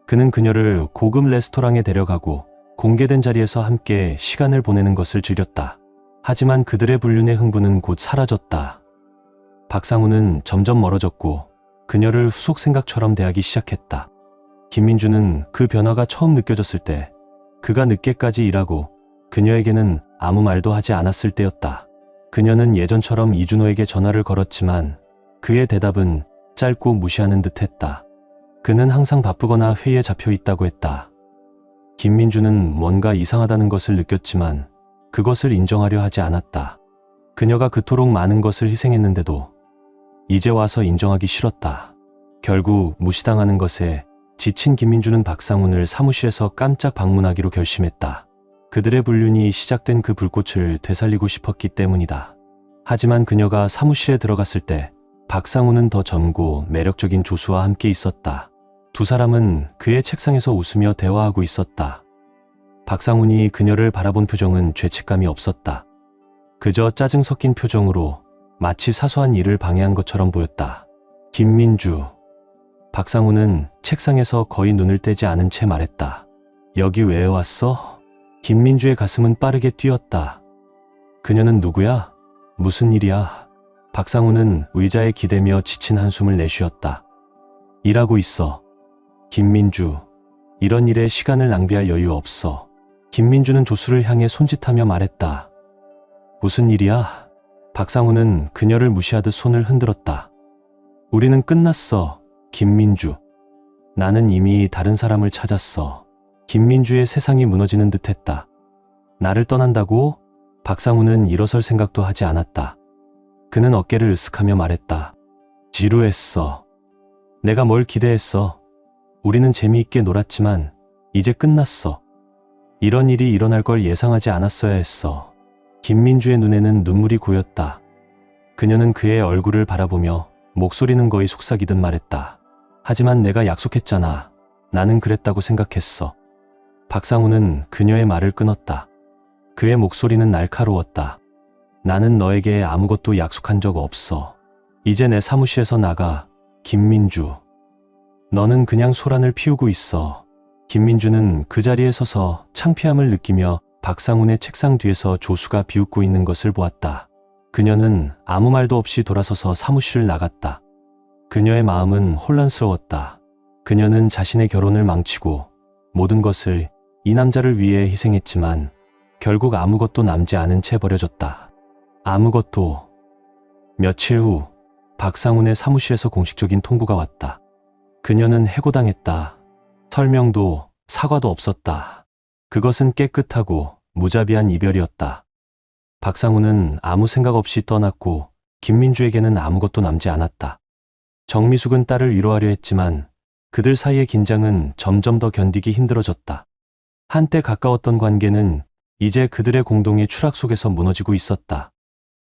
그는 그녀를 고급 레스토랑에 데려가고 공개된 자리에서 함께 시간을 보내는 것을 즐겼다. 하지만 그들의 불륜의 흥분은 곧 사라졌다. 박상훈은 점점 멀어졌고 그녀를 후속 생각처럼 대하기 시작했다. 김민주는 그 변화가 처음 느껴졌을 때 그가 늦게까지 일하고 그녀에게는 아무 말도 하지 않았을 때였다. 그녀는 예전처럼 이준호에게 전화를 걸었지만 그의 대답은 짧고 무시하는 듯했다. 그는 항상 바쁘거나 회의에 잡혀 있다고 했다. 김민주는 뭔가 이상하다는 것을 느꼈지만 그것을 인정하려 하지 않았다. 그녀가 그토록 많은 것을 희생했는데도 이제 와서 인정하기 싫었다. 결국 무시당하는 것에 지친 김민주는 박상훈을 사무실에서 깜짝 방문하기로 결심했다. 그들의 불륜이 시작된 그 불꽃을 되살리고 싶었기 때문이다. 하지만 그녀가 사무실에 들어갔을 때 박상훈은 더 젊고 매력적인 조수와 함께 있었다. 두 사람은 그의 책상에서 웃으며 대화하고 있었다. 박상훈이 그녀를 바라본 표정은 죄책감이 없었다. 그저 짜증 섞인 표정으로 마치 사소한 일을 방해한 것처럼 보였다. 김민주. 박상훈은 책상에서 거의 눈을 떼지 않은 채 말했다. 여기 왜 왔어? 김민주의 가슴은 빠르게 뛰었다. 그녀는 누구야? 무슨 일이야? 박상훈은 의자에 기대며 지친 한숨을 내쉬었다. 일하고 있어. 김민주. 이런 일에 시간을 낭비할 여유 없어. 김민주는 조수를 향해 손짓하며 말했다. 무슨 일이야? 박상훈은 그녀를 무시하듯 손을 흔들었다. 우리는 끝났어, 김민주. 나는 이미 다른 사람을 찾았어. 김민주의 세상이 무너지는 듯했다. 나를 떠난다고? 박상훈은 일어설 생각도 하지 않았다. 그는 어깨를 으쓱하며 말했다. 지루했어. 내가 뭘 기대했어. 우리는 재미있게 놀았지만 이제 끝났어. 이런 일이 일어날 걸 예상하지 않았어야 했어. 김민주의 눈에는 눈물이 고였다. 그녀는 그의 얼굴을 바라보며 목소리는 거의 속삭이듯 말했다. 하지만 내가 약속했잖아. 나는 그랬다고 생각했어. 박상훈은 그녀의 말을 끊었다. 그의 목소리는 날카로웠다. 나는 너에게 아무것도 약속한 적 없어. 이제 내 사무실에서 나가, 김민주. 너는 그냥 소란을 피우고 있어. 김민주는 그 자리에 서서 창피함을 느끼며 박상훈의 책상 뒤에서 조수가 비웃고 있는 것을 보았다. 그녀는 아무 말도 없이 돌아서서 사무실을 나갔다. 그녀의 마음은 혼란스러웠다. 그녀는 자신의 결혼을 망치고 모든 것을 이 남자를 위해 희생했지만 결국 아무것도 남지 않은 채 버려졌다. 아무것도. 며칠 후 박상훈의 사무실에서 공식적인 통보가 왔다. 그녀는 해고당했다. 설명도 사과도 없었다. 그것은 깨끗하고 무자비한 이별이었다. 박상훈은 아무 생각 없이 떠났고 김민주에게는 아무것도 남지 않았다. 정미숙은 딸을 위로하려 했지만 그들 사이의 긴장은 점점 더 견디기 힘들어졌다. 한때 가까웠던 관계는 이제 그들의 공동의 추락 속에서 무너지고 있었다.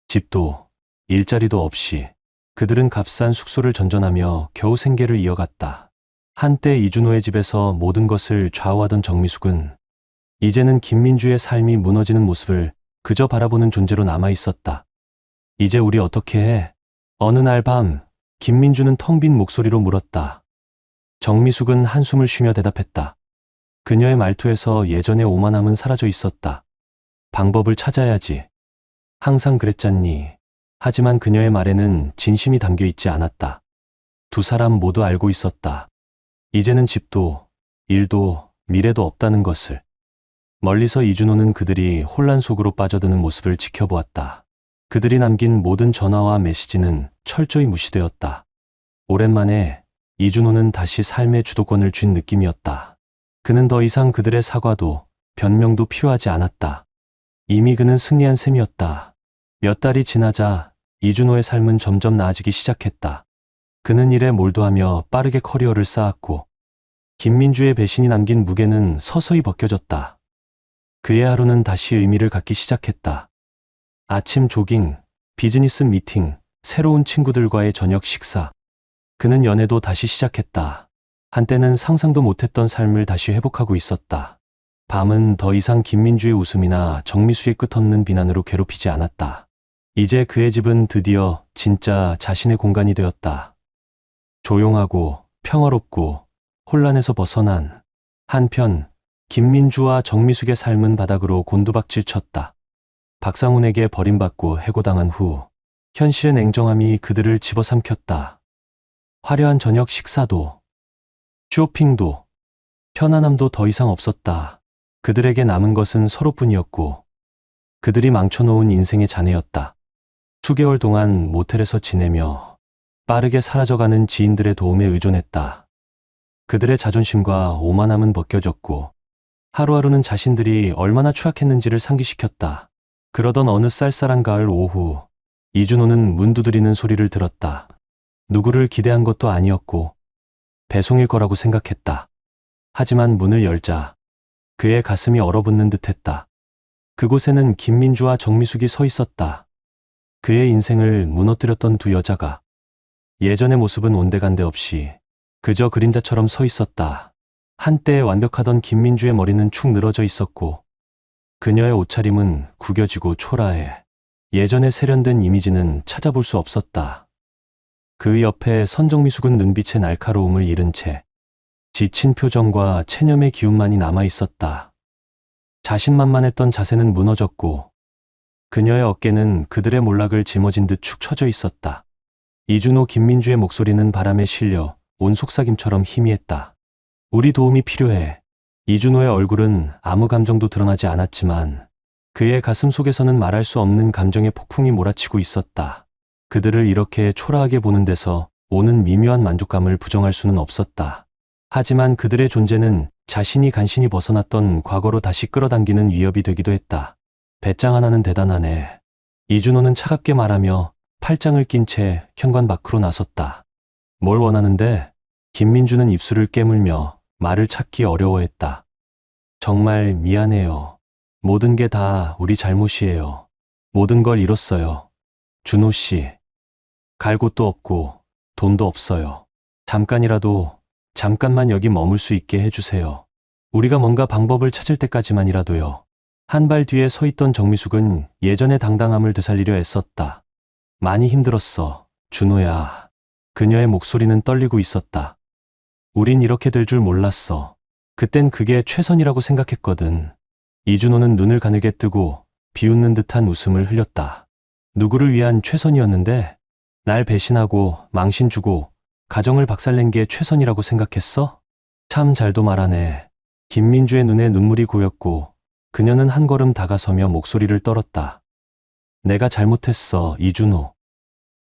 집도 일자리도 없이 그들은 값싼 숙소를 전전하며 겨우 생계를 이어갔다. 한때 이준호의 집에서 모든 것을 좌우하던 정미숙은 이제는 김민주의 삶이 무너지는 모습을 그저 바라보는 존재로 남아 있었다. 이제 우리 어떻게 해? 어느 날 밤 김민주는 텅 빈 목소리로 물었다. 정미숙은 한숨을 쉬며 대답했다. 그녀의 말투에서 예전의 오만함은 사라져 있었다. 방법을 찾아야지. 항상 그랬잖니. 하지만 그녀의 말에는 진심이 담겨 있지 않았다. 두 사람 모두 알고 있었다. 이제는 집도, 일도, 미래도 없다는 것을. 멀리서 이준호는 그들이 혼란 속으로 빠져드는 모습을 지켜보았다. 그들이 남긴 모든 전화와 메시지는 철저히 무시되었다. 오랜만에 이준호는 다시 삶의 주도권을 쥔 느낌이었다. 그는 더 이상 그들의 사과도 변명도 필요하지 않았다. 이미 그는 승리한 셈이었다. 몇 달이 지나자 이준호의 삶은 점점 나아지기 시작했다. 그는 일에 몰두하며 빠르게 커리어를 쌓았고 김민주의 배신이 남긴 무게는 서서히 벗겨졌다. 그의 하루는 다시 의미를 갖기 시작했다. 아침 조깅, 비즈니스 미팅, 새로운 친구들과의 저녁 식사. 그는 연애도 다시 시작했다. 한때는 상상도 못했던 삶을 다시 회복하고 있었다. 밤은 더 이상 김민주의 웃음이나 정미수의 끝없는 비난으로 괴롭히지 않았다. 이제 그의 집은 드디어 진짜 자신의 공간이 되었다. 조용하고 평화롭고 혼란에서 벗어난. 한편 김민주와 정미숙의 삶은 바닥으로 곤두박질 쳤다. 박상훈에게 버림받고 해고당한 후 현실의 냉정함이 그들을 집어삼켰다. 화려한 저녁 식사도, 쇼핑도, 편안함도 더 이상 없었다. 그들에게 남은 것은 서로뿐이었고 그들이 망쳐놓은 인생의 잔해였다. 수개월 동안 모텔에서 지내며 빠르게 사라져가는 지인들의 도움에 의존했다. 그들의 자존심과 오만함은 벗겨졌고 하루하루는 자신들이 얼마나 추악했는지를 상기시켰다. 그러던 어느 쌀쌀한 가을 오후, 이준호는 문 두드리는 소리를 들었다. 누구를 기대한 것도 아니었고 배송일 거라고 생각했다. 하지만 문을 열자 그의 가슴이 얼어붙는 듯했다. 그곳에는 김민주와 정미숙이 서 있었다. 그의 인생을 무너뜨렸던 두 여자가 예전의 모습은 온데간데 없이 그저 그림자처럼 서 있었다. 한때 완벽하던 김민주의 머리는 축 늘어져 있었고 그녀의 옷차림은 구겨지고 초라해 예전의 세련된 이미지는 찾아볼 수 없었다. 그 옆에 선정미숙은 눈빛의 날카로움을 잃은 채 지친 표정과 체념의 기운만이 남아 있었다. 자신만만했던 자세는 무너졌고 그녀의 어깨는 그들의 몰락을 짊어진 듯 축 처져 있었다. 이준호 김민주의 목소리는 바람에 실려 온 속삭임처럼 희미했다. 우리 도움이 필요해. 이준호의 얼굴은 아무 감정도 드러나지 않았지만 그의 가슴 속에서는 말할 수 없는 감정의 폭풍이 몰아치고 있었다. 그들을 이렇게 초라하게 보는 데서 오는 미묘한 만족감을 부정할 수는 없었다. 하지만 그들의 존재는 자신이 간신히 벗어났던 과거로 다시 끌어당기는 위협이 되기도 했다. 배짱 하나는 대단하네. 이준호는 차갑게 말하며 팔짱을 낀 채 현관 밖으로 나섰다. 뭘 원하는데? 김민주는 입술을 깨물며 말을 찾기 어려워했다. 정말 미안해요. 모든 게 다 우리 잘못이에요. 모든 걸 잃었어요. 준호 씨. 갈 곳도 없고 돈도 없어요. 잠깐만 여기 머물 수 있게 해주세요. 우리가 뭔가 방법을 찾을 때까지만이라도요. 한 발 뒤에 서 있던 정미숙은 예전의 당당함을 되살리려 애썼다. 많이 힘들었어, 준호야. 그녀의 목소리는 떨리고 있었다. 우린 이렇게 될 줄 몰랐어. 그땐 그게 최선이라고 생각했거든. 이준호는 눈을 가늘게 뜨고 비웃는 듯한 웃음을 흘렸다. 누구를 위한 최선이었는데? 날 배신하고 망신 주고 가정을 박살낸 게 최선이라고 생각했어? 참 잘도 말하네. 김민주의 눈에 눈물이 고였고 그녀는 한 걸음 다가서며 목소리를 떨었다. 내가 잘못했어, 이준호.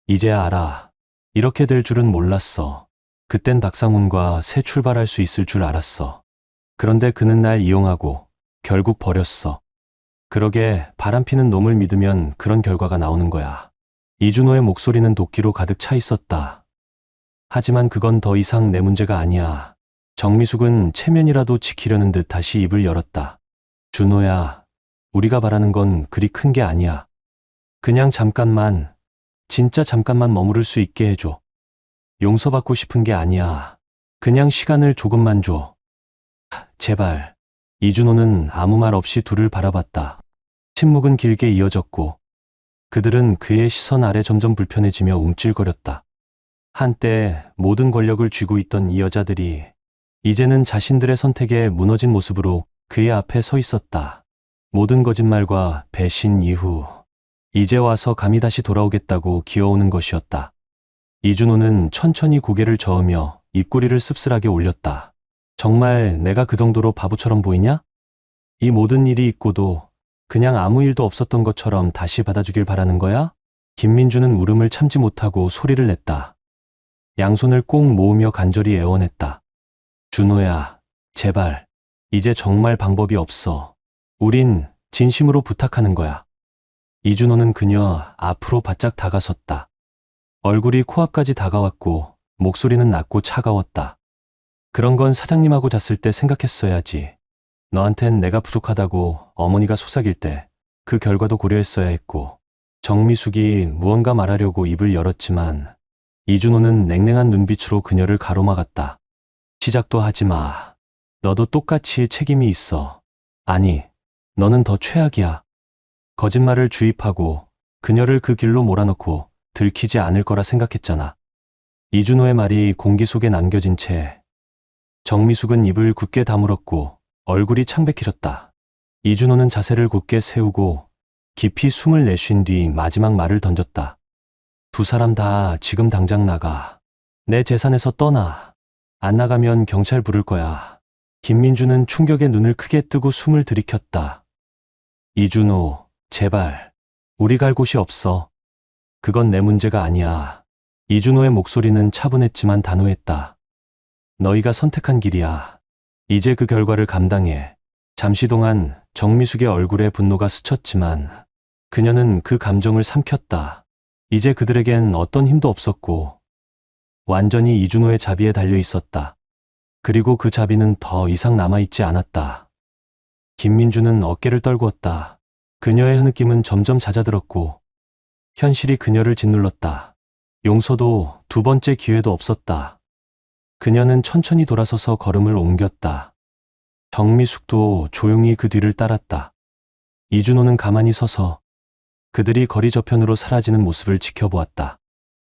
이제야 알아. 이렇게 될 줄은 몰랐어. 그땐 박상훈과 새 출발할 수 있을 줄 알았어. 그런데 그는 날 이용하고 결국 버렸어. 그러게 바람피는 놈을 믿으면 그런 결과가 나오는 거야. 이준호의 목소리는 도끼로 가득 차 있었다. 하지만 그건 더 이상 내 문제가 아니야. 정미숙은 체면이라도 지키려는 듯 다시 입을 열었다. 준호야, 우리가 바라는 건 그리 큰 게 아니야. 그냥 잠깐만, 진짜 잠깐만 머무를 수 있게 해줘. 용서받고 싶은 게 아니야. 그냥 시간을 조금만 줘. 제발. 이준호는 아무 말 없이 둘을 바라봤다. 침묵은 길게 이어졌고 그들은 그의 시선 아래 점점 불편해지며 움찔거렸다. 한때 모든 권력을 쥐고 있던 이 여자들이 이제는 자신들의 선택에 무너진 모습으로 그의 앞에 서 있었다. 모든 거짓말과 배신 이후 이제 와서 감히 다시 돌아오겠다고 기어오는 것이었다. 이준호는 천천히 고개를 저으며 입꼬리를 씁쓸하게 올렸다. 정말 내가 그 정도로 바보처럼 보이냐? 이 모든 일이 있고도 그냥 아무 일도 없었던 것처럼 다시 받아주길 바라는 거야? 김민주는 울음을 참지 못하고 소리를 냈다. 양손을 꼭 모으며 간절히 애원했다. 준호야, 제발. 이제 정말 방법이 없어. 우린 진심으로 부탁하는 거야. 이준호는 그녀 앞으로 바짝 다가섰다. 얼굴이 코앞까지 다가왔고 목소리는 낮고 차가웠다. 그런 건 사장님하고 잤을 때 생각했어야지. 너한텐 내가 부족하다고 어머니가 속삭일 때 그 결과도 고려했어야 했고. 정미숙이 무언가 말하려고 입을 열었지만 이준호는 냉랭한 눈빛으로 그녀를 가로막았다. 시작도 하지 마. 너도 똑같이 책임이 있어. 아니, 너는 더 최악이야. 거짓말을 주입하고 그녀를 그 길로 몰아넣고 들키지 않을 거라 생각했잖아. 이준호의 말이 공기 속에 남겨진 채 정미숙은 입을 굳게 다물었고 얼굴이 창백해졌다. 이준호는 자세를 곧게 세우고 깊이 숨을 내쉰 뒤 마지막 말을 던졌다. 두 사람 다 지금 당장 나가. 내 재산에서 떠나. 안 나가면 경찰 부를 거야. 김민주는 충격에 눈을 크게 뜨고 숨을 들이켰다. 이준호, 제발. 우리 갈 곳이 없어. 그건 내 문제가 아니야. 이준호의 목소리는 차분했지만 단호했다. 너희가 선택한 길이야. 이제 그 결과를 감당해. 잠시 동안 정미숙의 얼굴에 분노가 스쳤지만 그녀는 그 감정을 삼켰다. 이제 그들에겐 어떤 힘도 없었고 완전히 이준호의 자비에 달려 있었다. 그리고 그 자비는 더 이상 남아있지 않았다. 김민주는 어깨를 떨구었다. 그녀의 흐느낌은 점점 잦아들었고 현실이 그녀를 짓눌렀다. 용서도 두 번째 기회도 없었다. 그녀는 천천히 돌아서서 걸음을 옮겼다. 정미숙도 조용히 그 뒤를 따랐다. 이준호는 가만히 서서 그들이 거리 저편으로 사라지는 모습을 지켜보았다.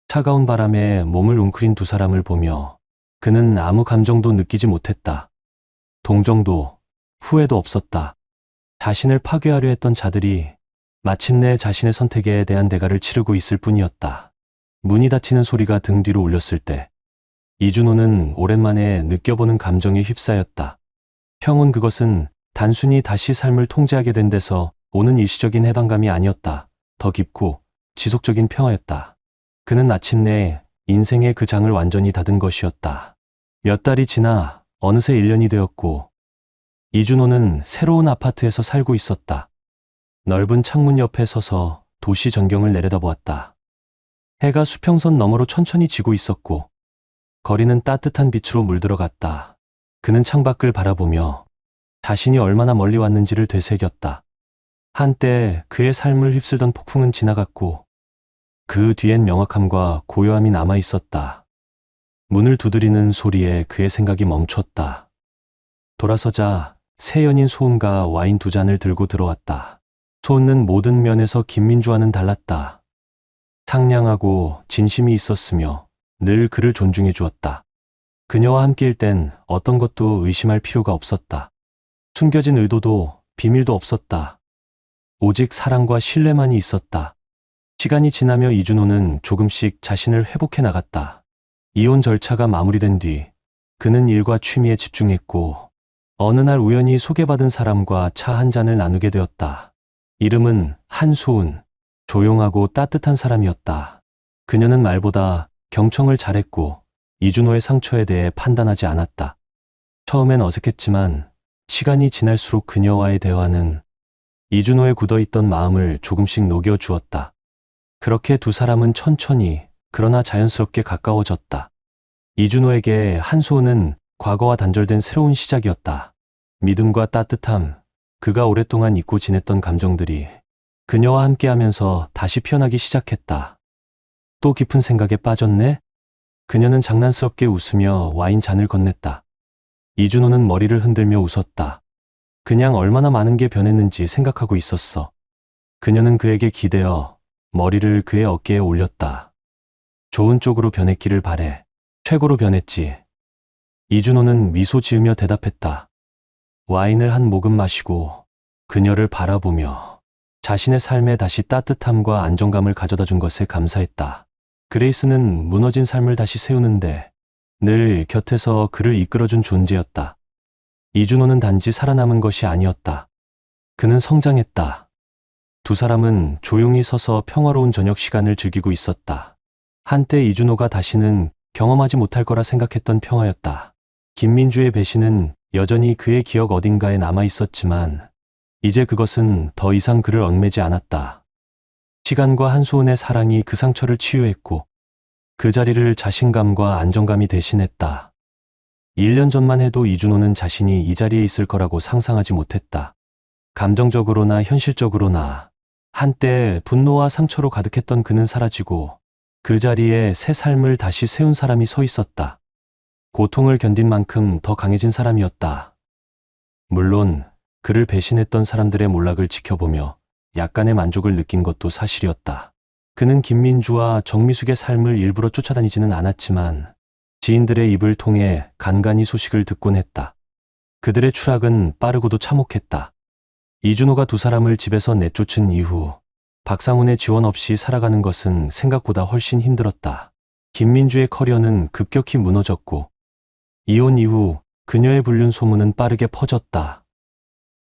차가운 바람에 몸을 웅크린 두 사람을 보며 그는 아무 감정도 느끼지 못했다. 동정도 후회도 없었다. 자신을 파괴하려 했던 자들이 마침내 자신의 선택에 대한 대가를 치르고 있을 뿐이었다. 문이 닫히는 소리가 등 뒤로 울렸을 때 이준호는 오랜만에 느껴보는 감정에 휩싸였다. 평온, 그것은 단순히 다시 삶을 통제하게 된 데서 오는 일시적인 해방감이 아니었다. 더 깊고 지속적인 평화였다. 그는 마침내 인생의 그 장을 완전히 닫은 것이었다. 몇 달이 지나 어느새 1년이 되었고 이준호는 새로운 아파트에서 살고 있었다. 넓은 창문 옆에 서서 도시 전경을 내려다보았다. 해가 수평선 너머로 천천히 지고 있었고 거리는 따뜻한 빛으로 물들어갔다. 그는 창밖을 바라보며 자신이 얼마나 멀리 왔는지를 되새겼다. 한때 그의 삶을 휩쓸던 폭풍은 지나갔고 그 뒤엔 명확함과 고요함이 남아 있었다. 문을 두드리는 소리에 그의 생각이 멈췄다. 돌아서자 새 연인 소은과 와인 두 잔을 들고 들어왔다. 소은은 모든 면에서 김민주와는 달랐다. 상냥하고 진심이 있었으며 늘 그를 존중해 주었다. 그녀와 함께일 땐 어떤 것도 의심할 필요가 없었다. 숨겨진 의도도 비밀도 없었다. 오직 사랑과 신뢰만이 있었다. 시간이 지나며 이준호는 조금씩 자신을 회복해 나갔다. 이혼 절차가 마무리된 뒤 그는 일과 취미에 집중했고 어느 날 우연히 소개받은 사람과 차 한 잔을 나누게 되었다. 이름은 한소은. 조용하고 따뜻한 사람이었다. 그녀는 말보다 경청을 잘했고 이준호의 상처에 대해 판단하지 않았다. 처음엔 어색했지만 시간이 지날수록 그녀와의 대화는 이준호의 굳어있던 마음을 조금씩 녹여주었다. 그렇게 두 사람은 천천히 그러나 자연스럽게 가까워졌다. 이준호에게 한소은은 과거와 단절된 새로운 시작이었다. 믿음과 따뜻함, 그가 오랫동안 잊고 지냈던 감정들이 그녀와 함께하면서 다시 피어나기 시작했다. 또 깊은 생각에 빠졌네? 그녀는 장난스럽게 웃으며 와인 잔을 건넸다. 이준호는 머리를 흔들며 웃었다. 그냥 얼마나 많은 게 변했는지 생각하고 있었어. 그녀는 그에게 기대어 머리를 그의 어깨에 올렸다. 좋은 쪽으로 변했기를 바래. 최고로 변했지. 이준호는 미소 지으며 대답했다. 와인을 한 모금 마시고 그녀를 바라보며 자신의 삶에 다시 따뜻함과 안정감을 가져다 준 것에 감사했다. 그레이스는 무너진 삶을 다시 세우는데 늘 곁에서 그를 이끌어준 존재였다. 이준호는 단지 살아남은 것이 아니었다. 그는 성장했다. 두 사람은 조용히 서서 평화로운 저녁 시간을 즐기고 있었다. 한때 이준호가 다시는 경험하지 못할 거라 생각했던 평화였다. 김민주의 배신은 여전히 그의 기억 어딘가에 남아 있었지만 이제 그것은 더 이상 그를 얽매지 않았다. 시간과 한소은의 사랑이 그 상처를 치유했고 그 자리를 자신감과 안정감이 대신했다. 1년 전만 해도 이준호는 자신이 이 자리에 있을 거라고 상상하지 못했다. 감정적으로나 현실적으로나 한때 분노와 상처로 가득했던 그는 사라지고 그 자리에 새 삶을 다시 세운 사람이 서 있었다. 고통을 견딘 만큼 더 강해진 사람이었다. 물론 그를 배신했던 사람들의 몰락을 지켜보며 약간의 만족을 느낀 것도 사실이었다. 그는 김민주와 정미숙의 삶을 일부러 쫓아다니지는 않았지만 지인들의 입을 통해 간간히 소식을 듣곤 했다. 그들의 추락은 빠르고도 참혹했다. 이준호가 두 사람을 집에서 내쫓은 이후 박상훈의 지원 없이 살아가는 것은 생각보다 훨씬 힘들었다. 김민주의 커리어는 급격히 무너졌고 이혼 이후 그녀의 불륜 소문은 빠르게 퍼졌다.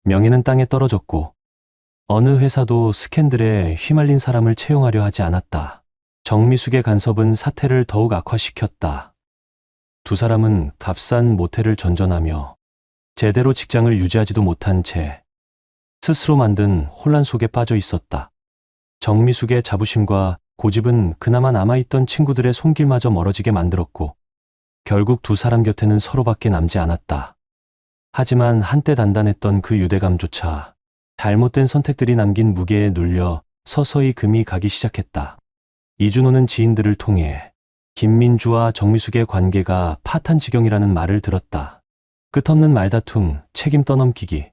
명예는 땅에 떨어졌고 어느 회사도 스캔들에 휘말린 사람을 채용하려 하지 않았다. 정미숙의 간섭은 사태를 더욱 악화시켰다. 두 사람은 값싼 모텔을 전전하며 제대로 직장을 유지하지도 못한 채 스스로 만든 혼란 속에 빠져 있었다. 정미숙의 자부심과 고집은 그나마 남아있던 친구들의 손길마저 멀어지게 만들었고 결국 두 사람 곁에는 서로밖에 남지 않았다. 하지만 한때 단단했던 그 유대감조차 잘못된 선택들이 남긴 무게에 눌려 서서히 금이 가기 시작했다. 이준호는 지인들을 통해 김민주와 정미숙의 관계가 파탄 지경이라는 말을 들었다. 끝없는 말다툼, 책임 떠넘기기.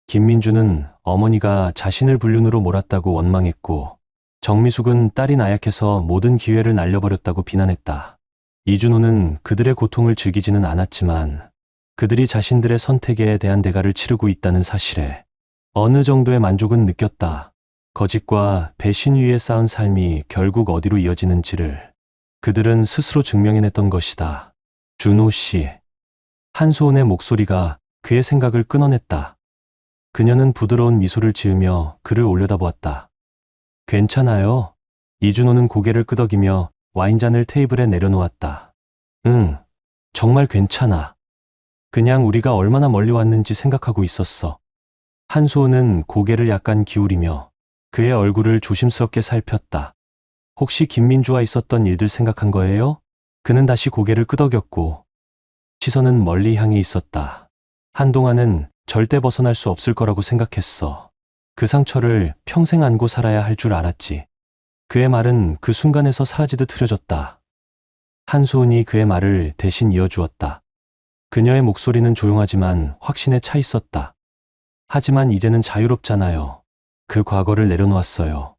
김민주는 어머니가 자신을 불륜으로 몰았다고 원망했고 정미숙은 딸이 나약해서 모든 기회를 날려버렸다고 비난했다. 이준호는 그들의 고통을 즐기지는 않았지만 그들이 자신들의 선택에 대한 대가를 치르고 있다는 사실에 어느 정도의 만족은 느꼈다. 거짓과 배신 위에 쌓은 삶이 결국 어디로 이어지는지를 그들은 스스로 증명해냈던 것이다. 준호 씨. 한소은의 목소리가 그의 생각을 끊어냈다. 그녀는 부드러운 미소를 지으며 그를 올려다보았다. 괜찮아요? 이준호는 고개를 끄덕이며 와인잔을 테이블에 내려놓았다. 응, 정말 괜찮아. 그냥 우리가 얼마나 멀리 왔는지 생각하고 있었어. 한소은은 고개를 약간 기울이며 그의 얼굴을 조심스럽게 살폈다. 혹시 김민주와 있었던 일들 생각한 거예요? 그는 다시 고개를 끄덕였고 시선은 멀리 향해 있었다. 한동안은 절대 벗어날 수 없을 거라고 생각했어. 그 상처를 평생 안고 살아야 할 줄 알았지. 그의 말은 그 순간에서 사라지듯 흐려졌다. 한소은이 그의 말을 대신 이어주었다. 그녀의 목소리는 조용하지만 확신에 차 있었다. 하지만 이제는 자유롭잖아요. 그 과거를 내려놓았어요.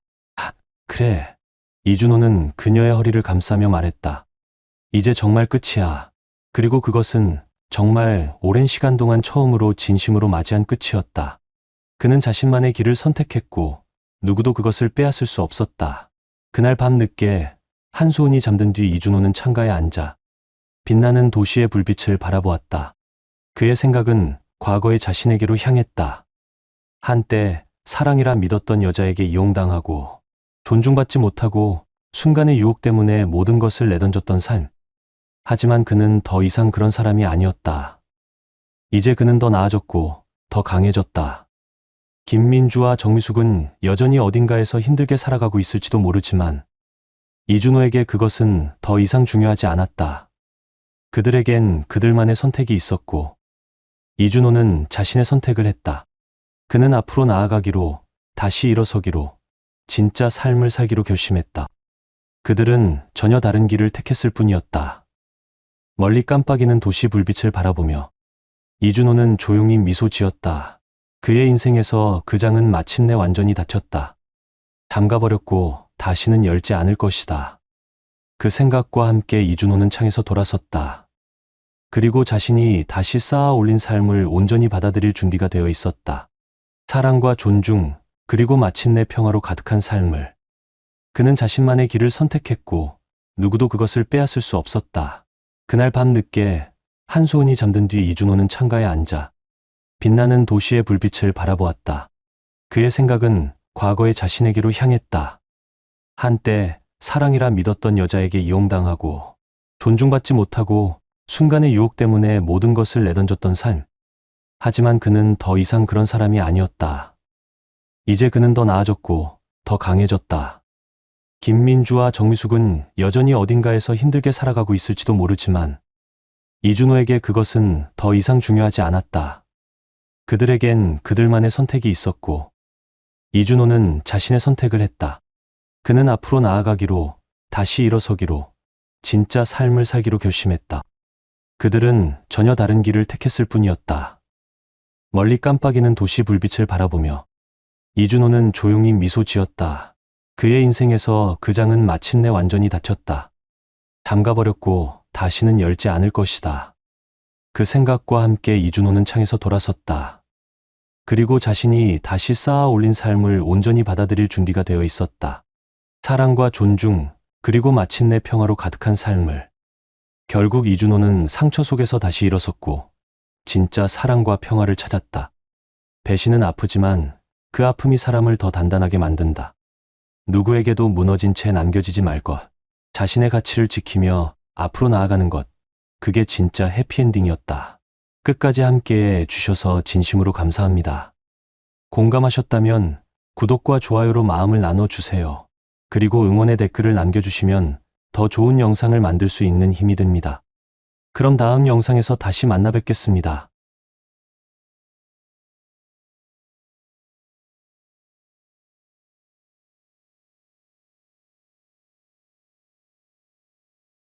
그래. 이준호는 그녀의 허리를 감싸며 말했다. 이제 정말 끝이야. 그리고 그것은 정말 오랜 시간 동안 처음으로 진심으로 맞이한 끝이었다. 그는 자신만의 길을 선택했고 누구도 그것을 빼앗을 수 없었다. 그날 밤 늦게 한소은이 잠든 뒤 이준호는 창가에 앉아 빛나는 도시의 불빛을 바라보았다. 그의 생각은 과거의 자신에게로 향했다. 한때 사랑이라 믿었던 여자에게 이용당하고 존중받지 못하고 순간의 유혹 때문에 모든 것을 내던졌던 삶. 하지만 그는 더 이상 그런 사람이 아니었다. 이제 그는 더 나아졌고 더 강해졌다. 김민주와 정미숙은 여전히 어딘가에서 힘들게 살아가고 있을지도 모르지만 이준호에게 그것은 더 이상 중요하지 않았다. 그들에겐 그들만의 선택이 있었고 이준호는 자신의 선택을 했다. 그는 앞으로 나아가기로, 다시 일어서기로, 진짜 삶을 살기로 결심했다. 그들은 전혀 다른 길을 택했을 뿐이었다. 멀리 깜빡이는 도시 불빛을 바라보며 이준호는 조용히 미소 지었다. 그의 인생에서 그 장은 마침내 완전히 닫혔다. 잠가버렸고 다시는 열지 않을 것이다. 그 생각과 함께 이준호는 창에서 돌아섰다. 그리고 자신이 다시 쌓아 올린 삶을 온전히 받아들일 준비가 되어 있었다. 사랑과 존중, 그리고 마침내 평화로 가득한 삶을. 그는 자신만의 길을 선택했고 누구도 그것을 빼앗을 수 없었다. 그날 밤 늦게 한소은이 잠든 뒤 이준호는 창가에 앉아 빛나는 도시의 불빛을 바라보았다. 그의 생각은 과거의 자신에게로 향했다. 한때 사랑이라 믿었던 여자에게 이용당하고 존중받지 못하고 순간의 유혹 때문에 모든 것을 내던졌던 삶. 하지만 그는 더 이상 그런 사람이 아니었다. 이제 그는 더 나아졌고 더 강해졌다. 김민주와 정미숙은 여전히 어딘가에서 힘들게 살아가고 있을지도 모르지만 이준호에게 그것은 더 이상 중요하지 않았다. 그들에겐 그들만의 선택이 있었고 이준호는 자신의 선택을 했다. 그는 앞으로 나아가기로, 다시 일어서기로, 진짜 삶을 살기로 결심했다. 그들은 전혀 다른 길을 택했을 뿐이었다. 멀리 깜빡이는 도시 불빛을 바라보며 이준호는 조용히 미소 지었다. 그의 인생에서 그 장은 마침내 완전히 닫혔다. 잠가버렸고 다시는 열지 않을 것이다. 그 생각과 함께 이준호는 창에서 돌아섰다. 그리고 자신이 다시 쌓아 올린 삶을 온전히 받아들일 준비가 되어 있었다. 사랑과 존중, 그리고 마침내 평화로 가득한 삶을. 결국 이준호는 상처 속에서 다시 일어섰고 진짜 사랑과 평화를 찾았다. 배신은 아프지만 그 아픔이 사람을 더 단단하게 만든다. 누구에게도 무너진 채 남겨지지 말 것. 자신의 가치를 지키며 앞으로 나아가는 것. 그게 진짜 해피엔딩이었다. 끝까지 함께해 주셔서 진심으로 감사합니다. 공감하셨다면 구독과 좋아요로 마음을 나눠주세요. 그리고 응원의 댓글을 남겨주시면 더 좋은 영상을 만들 수 있는 힘이 됩니다. 그럼 다음 영상에서 다시 만나 뵙겠습니다.